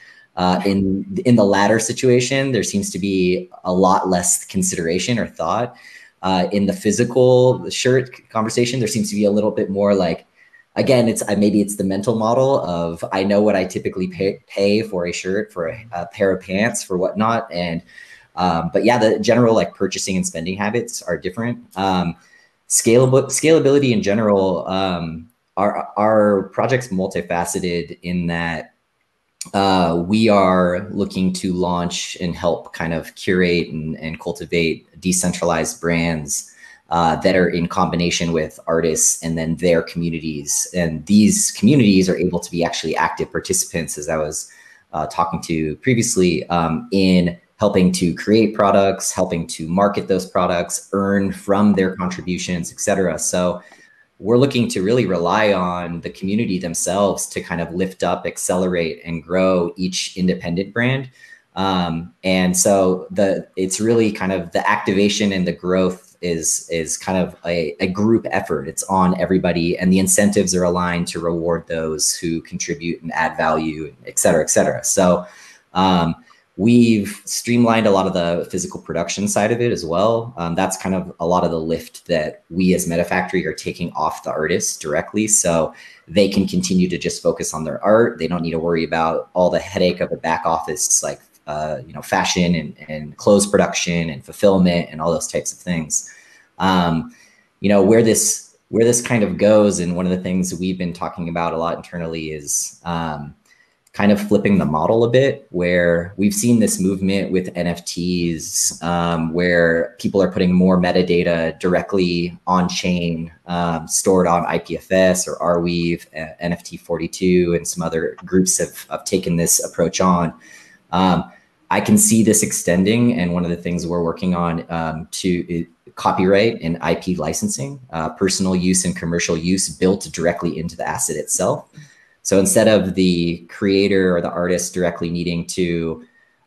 In the latter situation, there seems to be a lot less consideration or thought. In the physical shirt conversation, there seems to be a little bit more like, again, maybe it's the mental model of, I know what I typically pay for a shirt, for a pair of pants, for whatnot. And but yeah, the general like purchasing and spending habits are different. Scalability in general, our project's multifaceted in that we are looking to launch and help kind of curate and cultivate decentralized brands that are in combination with artists and then their communities. And these communities are able to be actually active participants, as I was talking to previously, in helping to create products, helping to market those products, earn from their contributions, et cetera. So we're looking to really rely on the community themselves to kind of lift up, accelerate, and grow each independent brand. And so it's really kind of the activation and the growth is kind of a group effort. It's on everybody, and the incentives are aligned to reward those who contribute and add value, et cetera, et cetera. So We've streamlined a lot of the physical production side of it as well. That's kind of a lot of the lift that we as Metafactory are taking off the artists directly, so they can continue to just focus on their art. They don't need to worry about all the headache of the back office, like fashion and clothes production and fulfillment and all those types of things. Where this kind of goes, and one of the things we've been talking about a lot internally is kind of flipping the model a bit, where we've seen this movement with NFTs, where people are putting more metadata directly on chain, stored on IPFS or Arweave, NFT 42, and some other groups have taken this approach on. I can see this extending, and one of the things we're working on to copyright and IP licensing, personal use and commercial use built directly into the asset itself. So instead of the creator or the artist directly needing to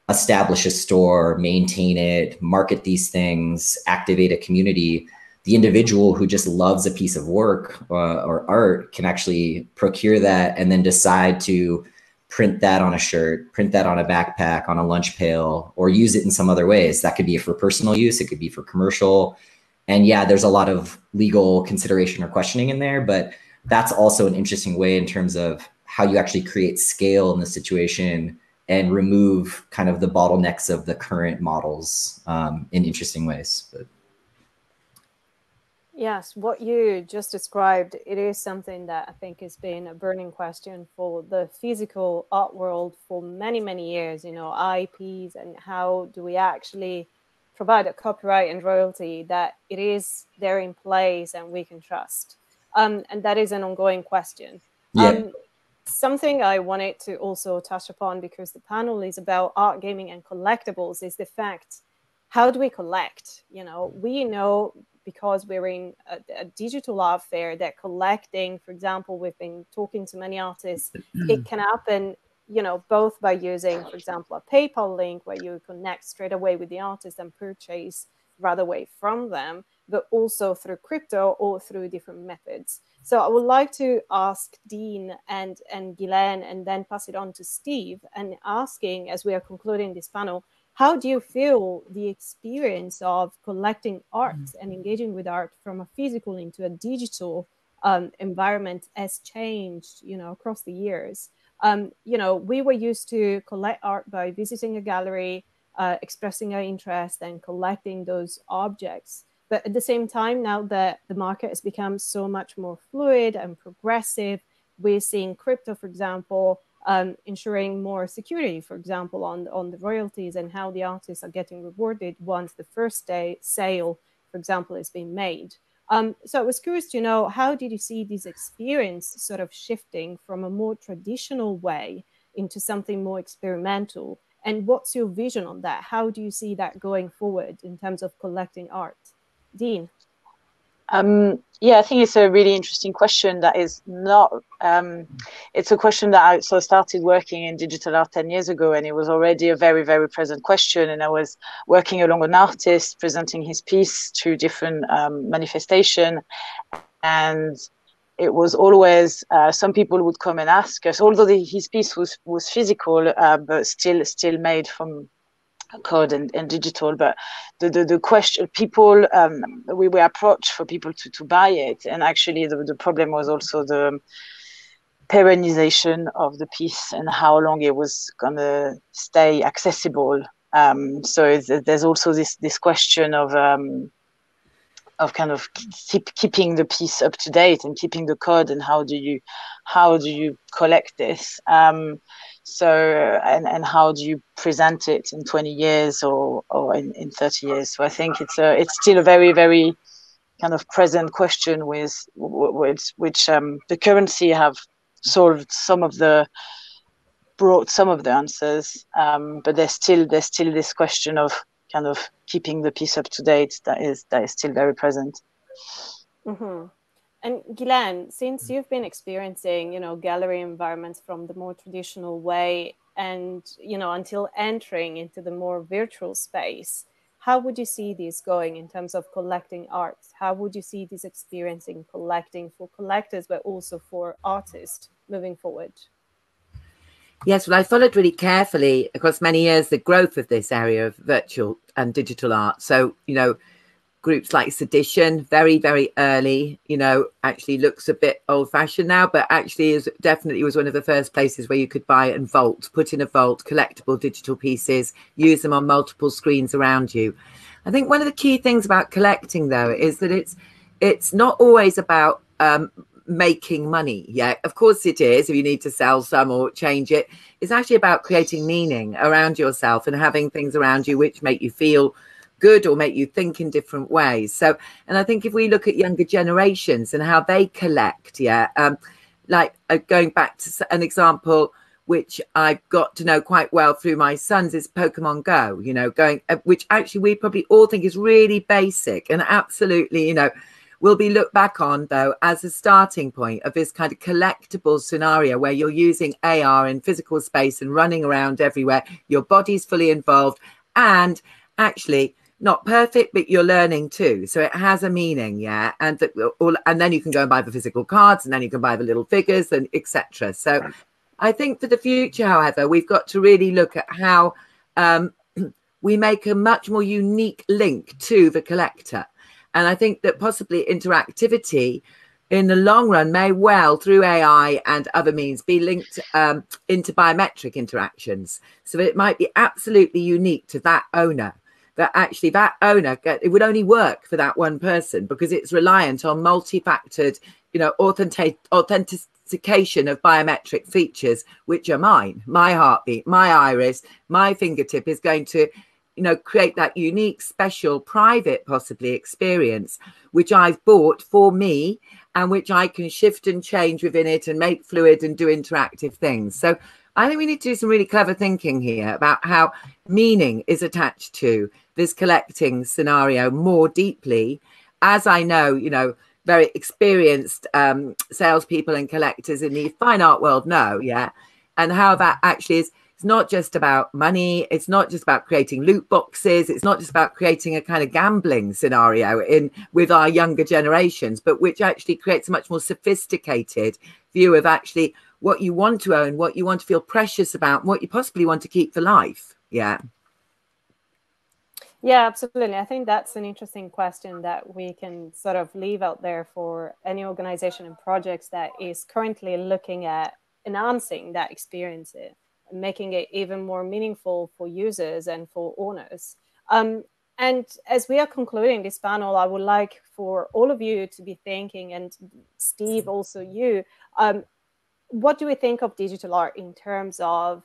establish a store, maintain it, market these things, activate a community, the individual who just loves a piece of work or art can actually procure that and then decide to print that on a shirt, print that on a backpack, on a lunch pail, or use it in some other ways. That could be for personal use, it could be for commercial. And yeah, there's a lot of legal consideration or questioning in there, but that's also an interesting way in terms of how you actually create scale in the situation and remove kind of the bottlenecks of the current models in interesting ways. But yes, what you just described, it is something that I think has been a burning question for the physical art world for many, many years, IPs, and how do we actually provide a copyright and royalty that it is there in place and we can trust. And that is an ongoing question. yeah. Something I wanted to also touch upon, because the panel is about art, gaming, and collectibles, is the fact, how do we collect? We know, because we're in a digital art fair, that collecting, for example, we've been talking to many artists, it can happen, both by using, for example, a PayPal link where you connect straight away with the artist and purchase right away from them, but also through crypto or through different methods. So I would like to ask Deen and Ghislaine, and then pass it on to Steve, and asking, as we are concluding this panel, how do you feel the experience of collecting art and engaging with art from a physical into a digital environment has changed, across the years? We were used to collect art by visiting a gallery, expressing our interest and collecting those objects. But at the same time, now that the market has become so much more fluid and progressive, we're seeing crypto, for example, ensuring more security, for example, on the royalties and how the artists are getting rewarded once the first day sale, for example, is being made. So I was curious to know, how did you see this experience sort of shifting from a more traditional way into something more experimental? And what's your vision on that? How do you see that going forward in terms of collecting art? Deen? I think it's a really interesting question that is not, it's a question that I started working in digital art 10 years ago, and it was already a very, very present question. And I was working along an artist presenting his piece to different manifestation. And it was always, some people would come and ask us, although his piece was physical, but still made from code and digital, but the question, people, we were approached for people to buy it, and actually the problem was also the periodization of the piece and how long it was gonna stay accessible. So there's also this question of kind of keeping the piece up to date and keeping the code, and how do you collect this? So how do you present it in 20 years or in 30 years? So I think it's still a very, very kind of present question with which the currency have brought some of the answers, but there's still this question of kind of keeping the piece up to date that is still very present. Mm-hmm. And Ghislaine, since you've been experiencing, gallery environments from the more traditional way, and until entering into the more virtual space, how would you see this going in terms of collecting art? How would you see this experience in collecting for collectors, but also for artists moving forward? Yes, well, I followed really carefully across many years the growth of this area of virtual and digital art. So, you know, groups like Sedition, very, very early, you know, actually looks a bit old fashioned now, but actually is definitely was one of the first places where you could buy and vault, put in a vault, collectible digital pieces, use them on multiple screens around you. I think one of the key things about collecting, though, is that it's not always about making money. Yeah, of course it is. If you need to sell some or change it, it's actually about creating meaning around yourself and having things around you which make you feel good or make you think in different ways. So, and I think if we look at younger generations and how they collect, going back to an example which I got to know quite well through my sons is Pokemon Go, you know, which actually we probably all think is really basic and absolutely, you know, will be looked back on, though, as a starting point of this kind of collectible scenario where you're using AR in physical space and running around everywhere. Your body's fully involved and actually not perfect, but you're learning too. So it has a meaning, yeah. And then you can go and buy the physical cards, and then you can buy the little figures, and etc. So I think for the future, however, we've got to really look at how we make a much more unique link to the collector. And I think that possibly interactivity in the long run may well, through AI and other means, be linked into biometric interactions. So it might be absolutely unique to that owner. That actually that owner, it would only work for that one person because it's reliant on multi-factored, you know, authentication of biometric features, which are mine. My heartbeat, my iris, my fingertip is going to, you know, create that unique, special, private, possibly experience, which I've bought for me and which I can shift and change within it and make fluid and do interactive things. So I think we need to do some really clever thinking here about how meaning is attached to this collecting scenario more deeply. As I know, you know, very experienced salespeople and collectors in the fine art world know, yeah, and how that actually is. It's not just about money. It's not just about creating loot boxes. It's not just about creating a kind of gambling scenario with our younger generations, but which actually creates a much more sophisticated view of actually what you want to own, what you want to feel precious about, what you possibly want to keep for life. Yeah. Yeah, absolutely. I think that's an interesting question that we can sort of leave out there for any organization and projects that is currently looking at enhancing that experience, making it even more meaningful for users and for owners. And as we are concluding this panel, I would like for all of you to be thinking, and Steve, also you, what do we think of digital art in terms of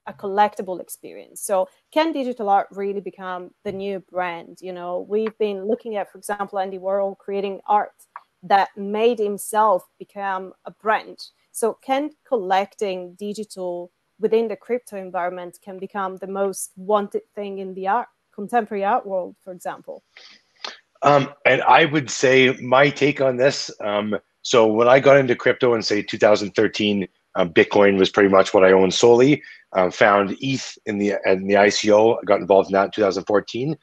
a collectible experience? So can digital art really become the new brand? You know, we've been looking at, for example, Andy Warhol creating art that made himself become a brand. So can collecting digital within the crypto environment can become the most wanted thing in the contemporary art world, for example? And I would say my take on this, so when I got into crypto in, say, 2013, Bitcoin was pretty much what I owned solely. Found ETH in the ICO. I got involved in that in 2014.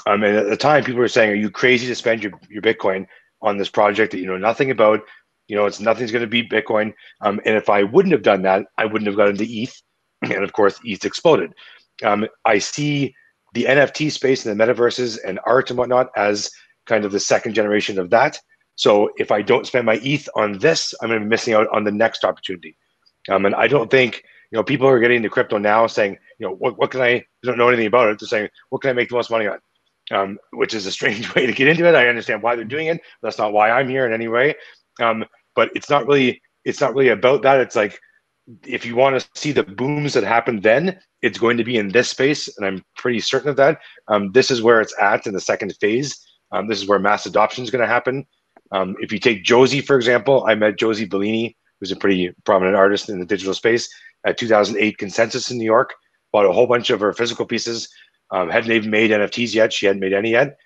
And at the time, people were saying, "Are you crazy to spend your Bitcoin on this project that you know nothing about? You know, nothing's going to beat Bitcoin." And if I wouldn't have done that, I wouldn't have got into ETH. And of course, ETH exploded. I see the NFT space and the metaverses and art and whatnot as kind of the second generation of that. So if I don't spend my ETH on this, I'm going to be missing out on the next opportunity. And I don't think, you know, people are getting into crypto now saying, you know, what can I don't know anything about it. They're saying, what can I make the most money on? Which is a strange way to get into it. I understand why they're doing it. That's not why I'm here in any way. But it's not really about that. It's like, if you want to see the booms that happened then, it's going to be in this space. And I'm pretty certain of that. This is where it's at in the second phase. This is where mass adoption is going to happen. If you take Josie, for example, I met Josie Bellini, who's a pretty prominent artist in the digital space, at 2008 Consensus in New York, bought a whole bunch of her physical pieces, hadn't even made NFTs yet. She hadn't made any yet.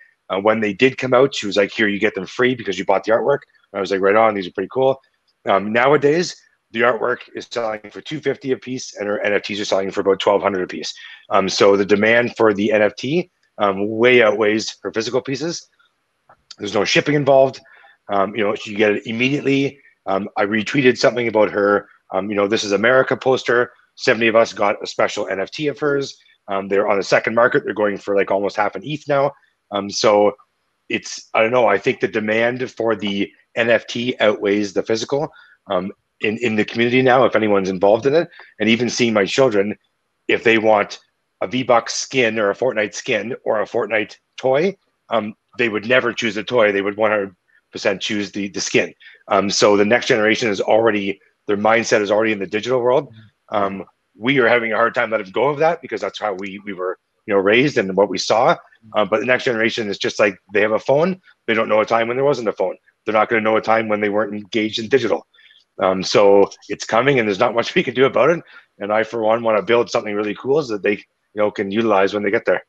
When they did come out, she was like, here, you get them free because you bought the artwork. And I was like, right on, these are pretty cool. Nowadays, the artwork is selling for $250 a piece, and her NFTs are selling for about $1,200 a piece. So the demand for the NFT way outweighs her physical pieces. There's no shipping involved. You know, you get it immediately. I retweeted something about her, you know, This is America poster. 70 of us got a special NFT of hers. They're on the second market. They're going for like almost half an ETH now. So it's, I don't know, I think the demand for the NFT outweighs the physical in the community now, if anyone's involved in it. And even seeing my children, if they want a V-Bucks skin or a Fortnite skin or a Fortnite toy, they would never choose the toy. They would 100% choose the skin. So the next generation is already, their mindset is already in the digital world. We are having a hard time letting go of that because that's how we were, you know, raised and what we saw. But the next generation is just like, they have a phone. They don't know a time when there wasn't a phone. They're not going to know a time when they weren't engaged in digital. So it's coming and there's not much we can do about it. And I, for one, want to build something really cool so that they, you know, can utilize when they get there.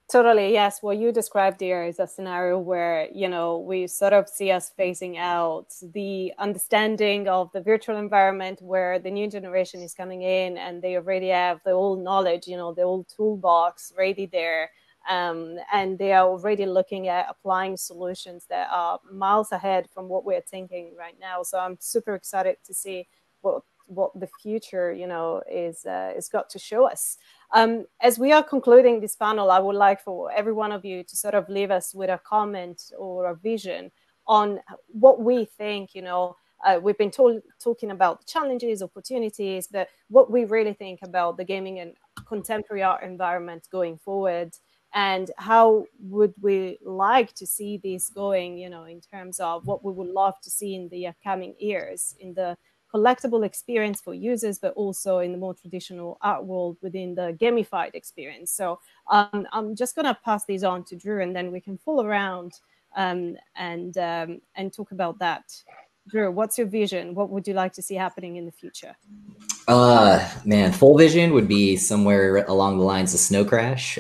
Totally, yes. What you described there is a scenario where, you know, we sort of see us phasing out the understanding of the virtual environment where the new generation is coming in and they already have the old knowledge, you know, the old toolbox ready there. And they are already looking at applying solutions that are miles ahead from what we're thinking right now. So I'm super excited to see what the future, you know, is got to show us. As we are concluding this panel, I would like for every one of you to sort of leave us with a comment or a vision on what we think, you know, we've been talking about the challenges, opportunities, but what we really think about the gaming and contemporary art environment going forward, and how would we like to see this going, you know, in terms of what we would love to see in the upcoming years in the collectible experience for users, but also in the more traditional art world within the gamified experience. So I'm just going to pass these on to Drew, and then we can fool around and talk about that. Drew, what's your vision? What would you like to see happening in the future? Man, full vision would be somewhere along the lines of Snow Crash,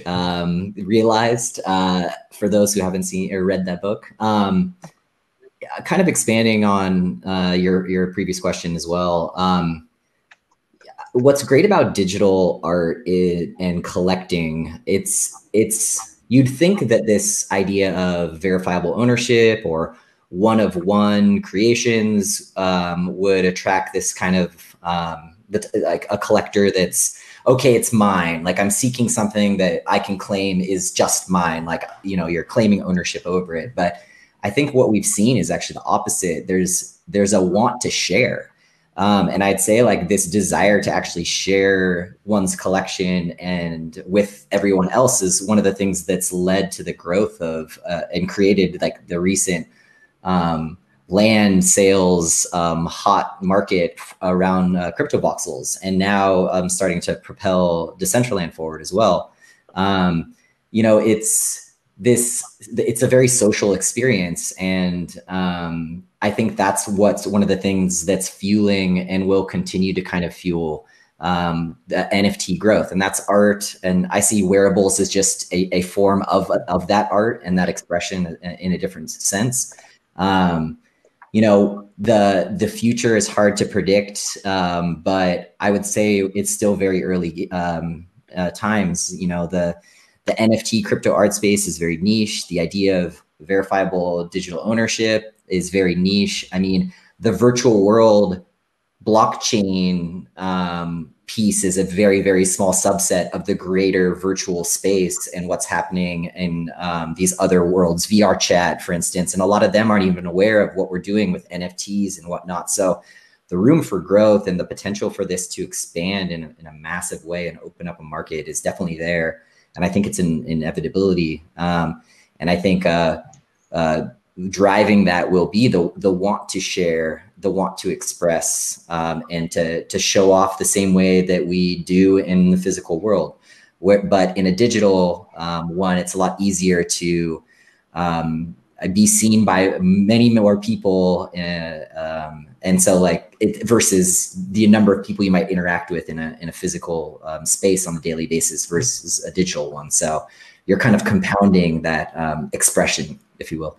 realized for those who haven't seen or read that book. Kind of expanding on your previous question as well. What's great about digital art and collecting, you'd think that this idea of verifiable ownership or one-of-one creations would attract this kind of like a collector that's, okay, it's mine. Like I'm seeking something that I can claim is just mine. Like, you know, you're claiming ownership over it. But I think what we've seen is actually the opposite. There's a want to share. And I'd say like this desire to actually share one's collection and with everyone else is one of the things that's led to the growth of and created like the recent land sales hot market around crypto voxels, and now starting to propel Decentraland forward as well. You know, it's a very social experience, and I think that's what's one of the things that's fueling and will continue to kind of fuel the NFT growth, and that's art. And I see wearables as just a form of that art and that expression in a different sense. You know, the future is hard to predict, but I would say it's still very early times. You know, the NFT crypto art space is very niche. The idea of verifiable digital ownership is very niche. I mean, the virtual world blockchain piece is a very, very small subset of the greater virtual space and what's happening in these other worlds, VR chat, for instance. And a lot of them aren't even aware of what we're doing with NFTs and whatnot. So the room for growth and the potential for this to expand in a massive way and open up a market is definitely there. And I think it's an inevitability. And I think driving that will be the want to share, the want to express, and to show off the same way that we do in the physical world. But in a digital one, it's a lot easier to be seen by many more people. And so like versus the number of people you might interact with in a physical space on a daily basis versus a digital one. So you're kind of compounding that expression, if you will.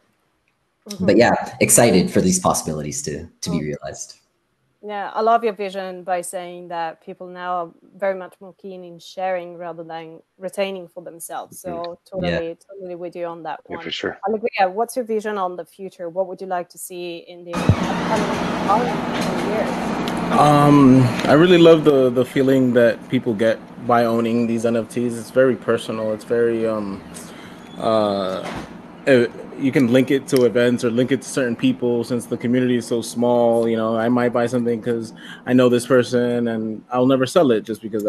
Mm-hmm. But yeah, excited for these possibilities to be realized. Yeah, I love your vision by saying that people now are very much more keen in sharing rather than retaining for themselves. So totally with you on that one. Yeah, for sure. Alegria, what's your vision on the future? What would you like to see in the upcoming years? I really love the feeling that people get by owning these NFTs. It's very personal. It's very you can link it to events or link it to certain people. Since the community is so small, you know, I might buy something because I know this person and I'll never sell it just because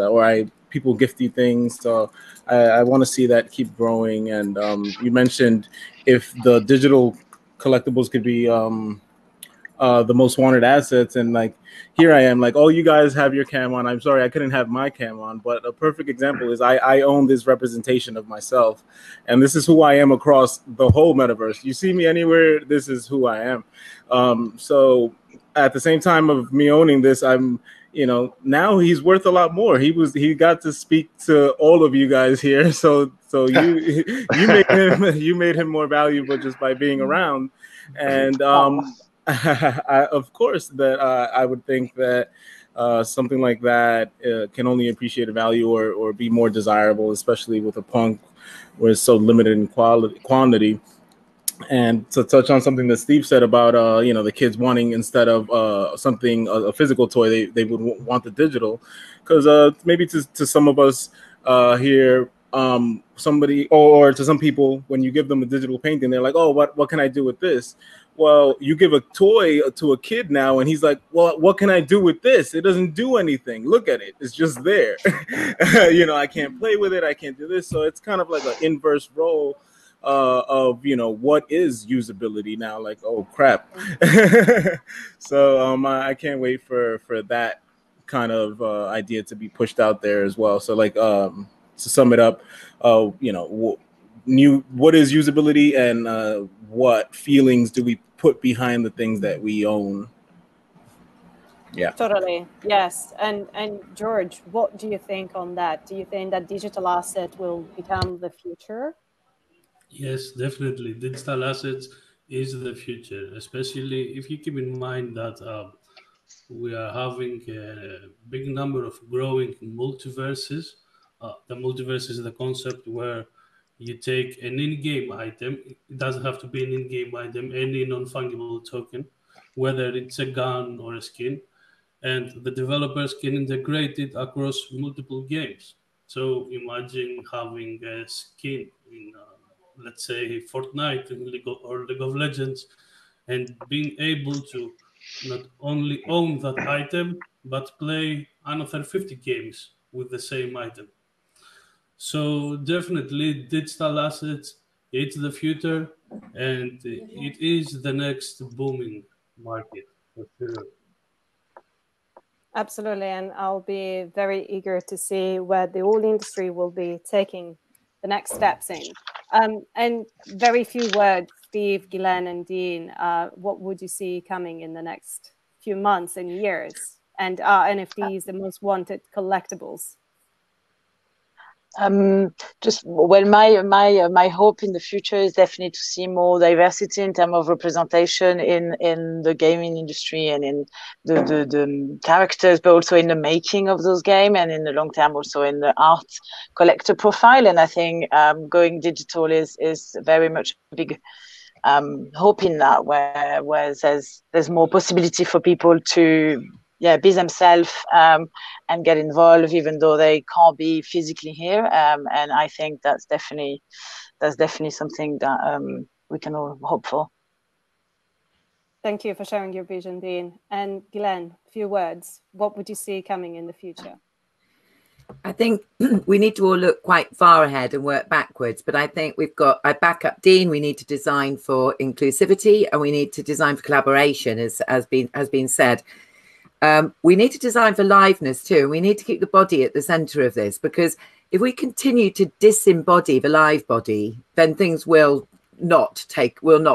people gift you things. So I want to see that keep growing. And you mentioned if the digital collectibles could be the most wanted assets, and like here I am like, oh, you guys have your cam on, I'm sorry I couldn't have my cam on. But a perfect example is I own this representation of myself, and this is who I am across the whole metaverse. You see me anywhere, this is who I am. So at the same time of me owning this, I'm, you know, now he's worth a lot more. He got to speak to all of you guys here, so you made him more valuable just by being around. And of course, that I would think that something like that can only appreciate a value or be more desirable, especially with a punk where it's so limited in quantity. And to touch on something that Steve said about you know, the kids wanting, instead of something a physical toy, they would want the digital, because maybe to some of us here, somebody or to some people, when you give them a digital painting, they're like, oh, what can I do with this? Well, you give a toy to a kid now, and he's like, well, what can I do with this? It doesn't do anything. Look at it. It's just there. You know, I can't play with it. I can't do this. So it's kind of like an inverse role of, you know, what is usability now? Like, oh, crap. So I can't wait for that kind of idea to be pushed out there as well. So like, to sum it up, you know, what is usability, and what feelings do we put behind the things that we own? Yeah, Totally. Yes. And George, what do you think on that? Do you think that digital asset will become the future? Yes, definitely. Digital assets is the future, especially if you keep in mind that we are having a big number of growing multiverses. The multiverse is the concept where you take an in-game item. It doesn't have to be an in-game item, any non-fungible token, whether it's a gun or a skin, and the developers can integrate it across multiple games. So imagine having a skin in, let's say, Fortnite or League of Legends, and being able to not only own that item, but play another 50 games with the same item. So definitely digital assets, it's the future, and it is the next booming market for sure. Absolutely. And I'll be very eager to see where the whole industry will be taking the next steps in. And very few words, Steve, Ghislaine, and Deen, what would you see coming in the next few months and years? And are NFTs the most wanted collectibles? Just well, my hope in the future is definitely to see more diversity in terms of representation in the gaming industry and in the characters, but also in the making of those games, and in the long term also in the art collector profile. And I think going digital is very much a big hope in that, where there's more possibility for people to be themselves and get involved, even though they can't be physically here. And I think that's definitely something that we can all hope for. Thank you for sharing your vision, Deen. And Ghislaine, a few words. What would you see coming in the future? I think we need to all look quite far ahead and work backwards. But I think I back up Deen. We need to design for inclusivity, and we need to design for collaboration, as has been said. We need to design for liveness too, and we need to keep the body at the center of this, because if we continue to disembody the live body, then things will not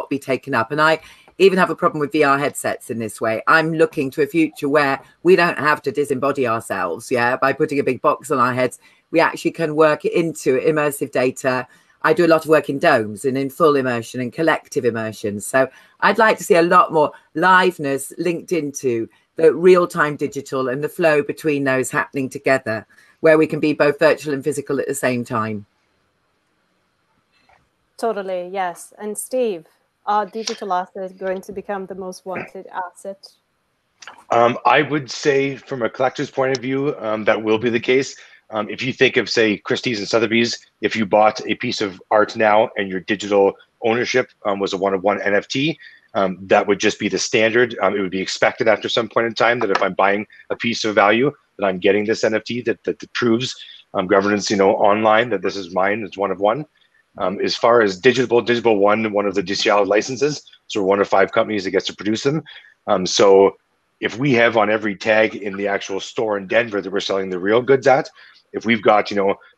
be taken up. And I even have a problem with VR headsets in this way. I'm looking to a future where we don't have to disembody ourselves. By putting a big box on our heads, we actually can work into immersive data. I do a lot of work in domes and in full immersion and collective immersion. So I'd like to see a lot more liveness linked into the real-time digital and the flow between those happening together, where we can be both virtual and physical at the same time. Totally, yes. And Steve, are digital assets going to become the most wanted asset? I would say from a collector's point of view, that will be the case. If you think of, say, Christie's and Sotheby's, if you bought a piece of art now and your digital ownership was a one-of-one NFT, that would just be the standard. It would be expected after some point in time that if I'm buying a piece of value, that I'm getting this NFT that proves governance, online, that this is mine, it's one of one. As far as Digitible won one of the DCL licenses, so we're one of 5 companies that gets to produce them. So if we have on every tag in the actual store in Denver that we're selling the real goods at, if we've got,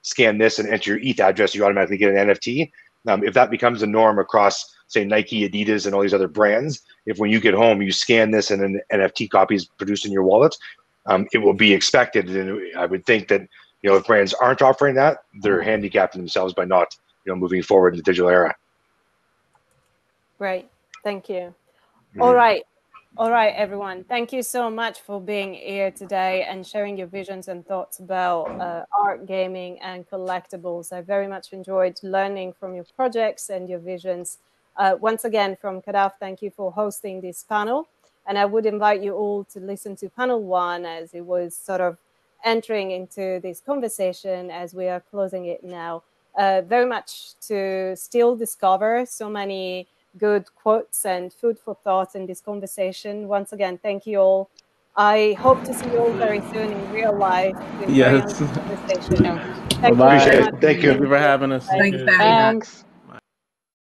scan this and enter your ETH address, you automatically get an NFT. If that becomes a norm across, say, Nike, Adidas, and all these other brands, if when you get home, you scan this and an NFT copy is produced in your wallet, it will be expected. And I would think that, if brands aren't offering that, they're handicapping themselves by not, moving forward in the digital era. Great. Thank you. Mm-hmm. All right, everyone. Thank you so much for being here today and sharing your visions and thoughts about art, gaming, and collectibles. I very much enjoyed learning from your projects and your visions. Once again, from CADAF, thank you for hosting this panel. And I would invite you all to listen to panel 1 as it was sort of entering into this conversation as we are closing it now. Very much to still discover so many good quotes and food for thought in this conversation. Once again, thank you all. I hope to see you all very soon in real life in very Yes. conversation. Yeah. Thank you Bye-bye. very much. Thank you. Thank you for having us. Thanks very much. Thanks.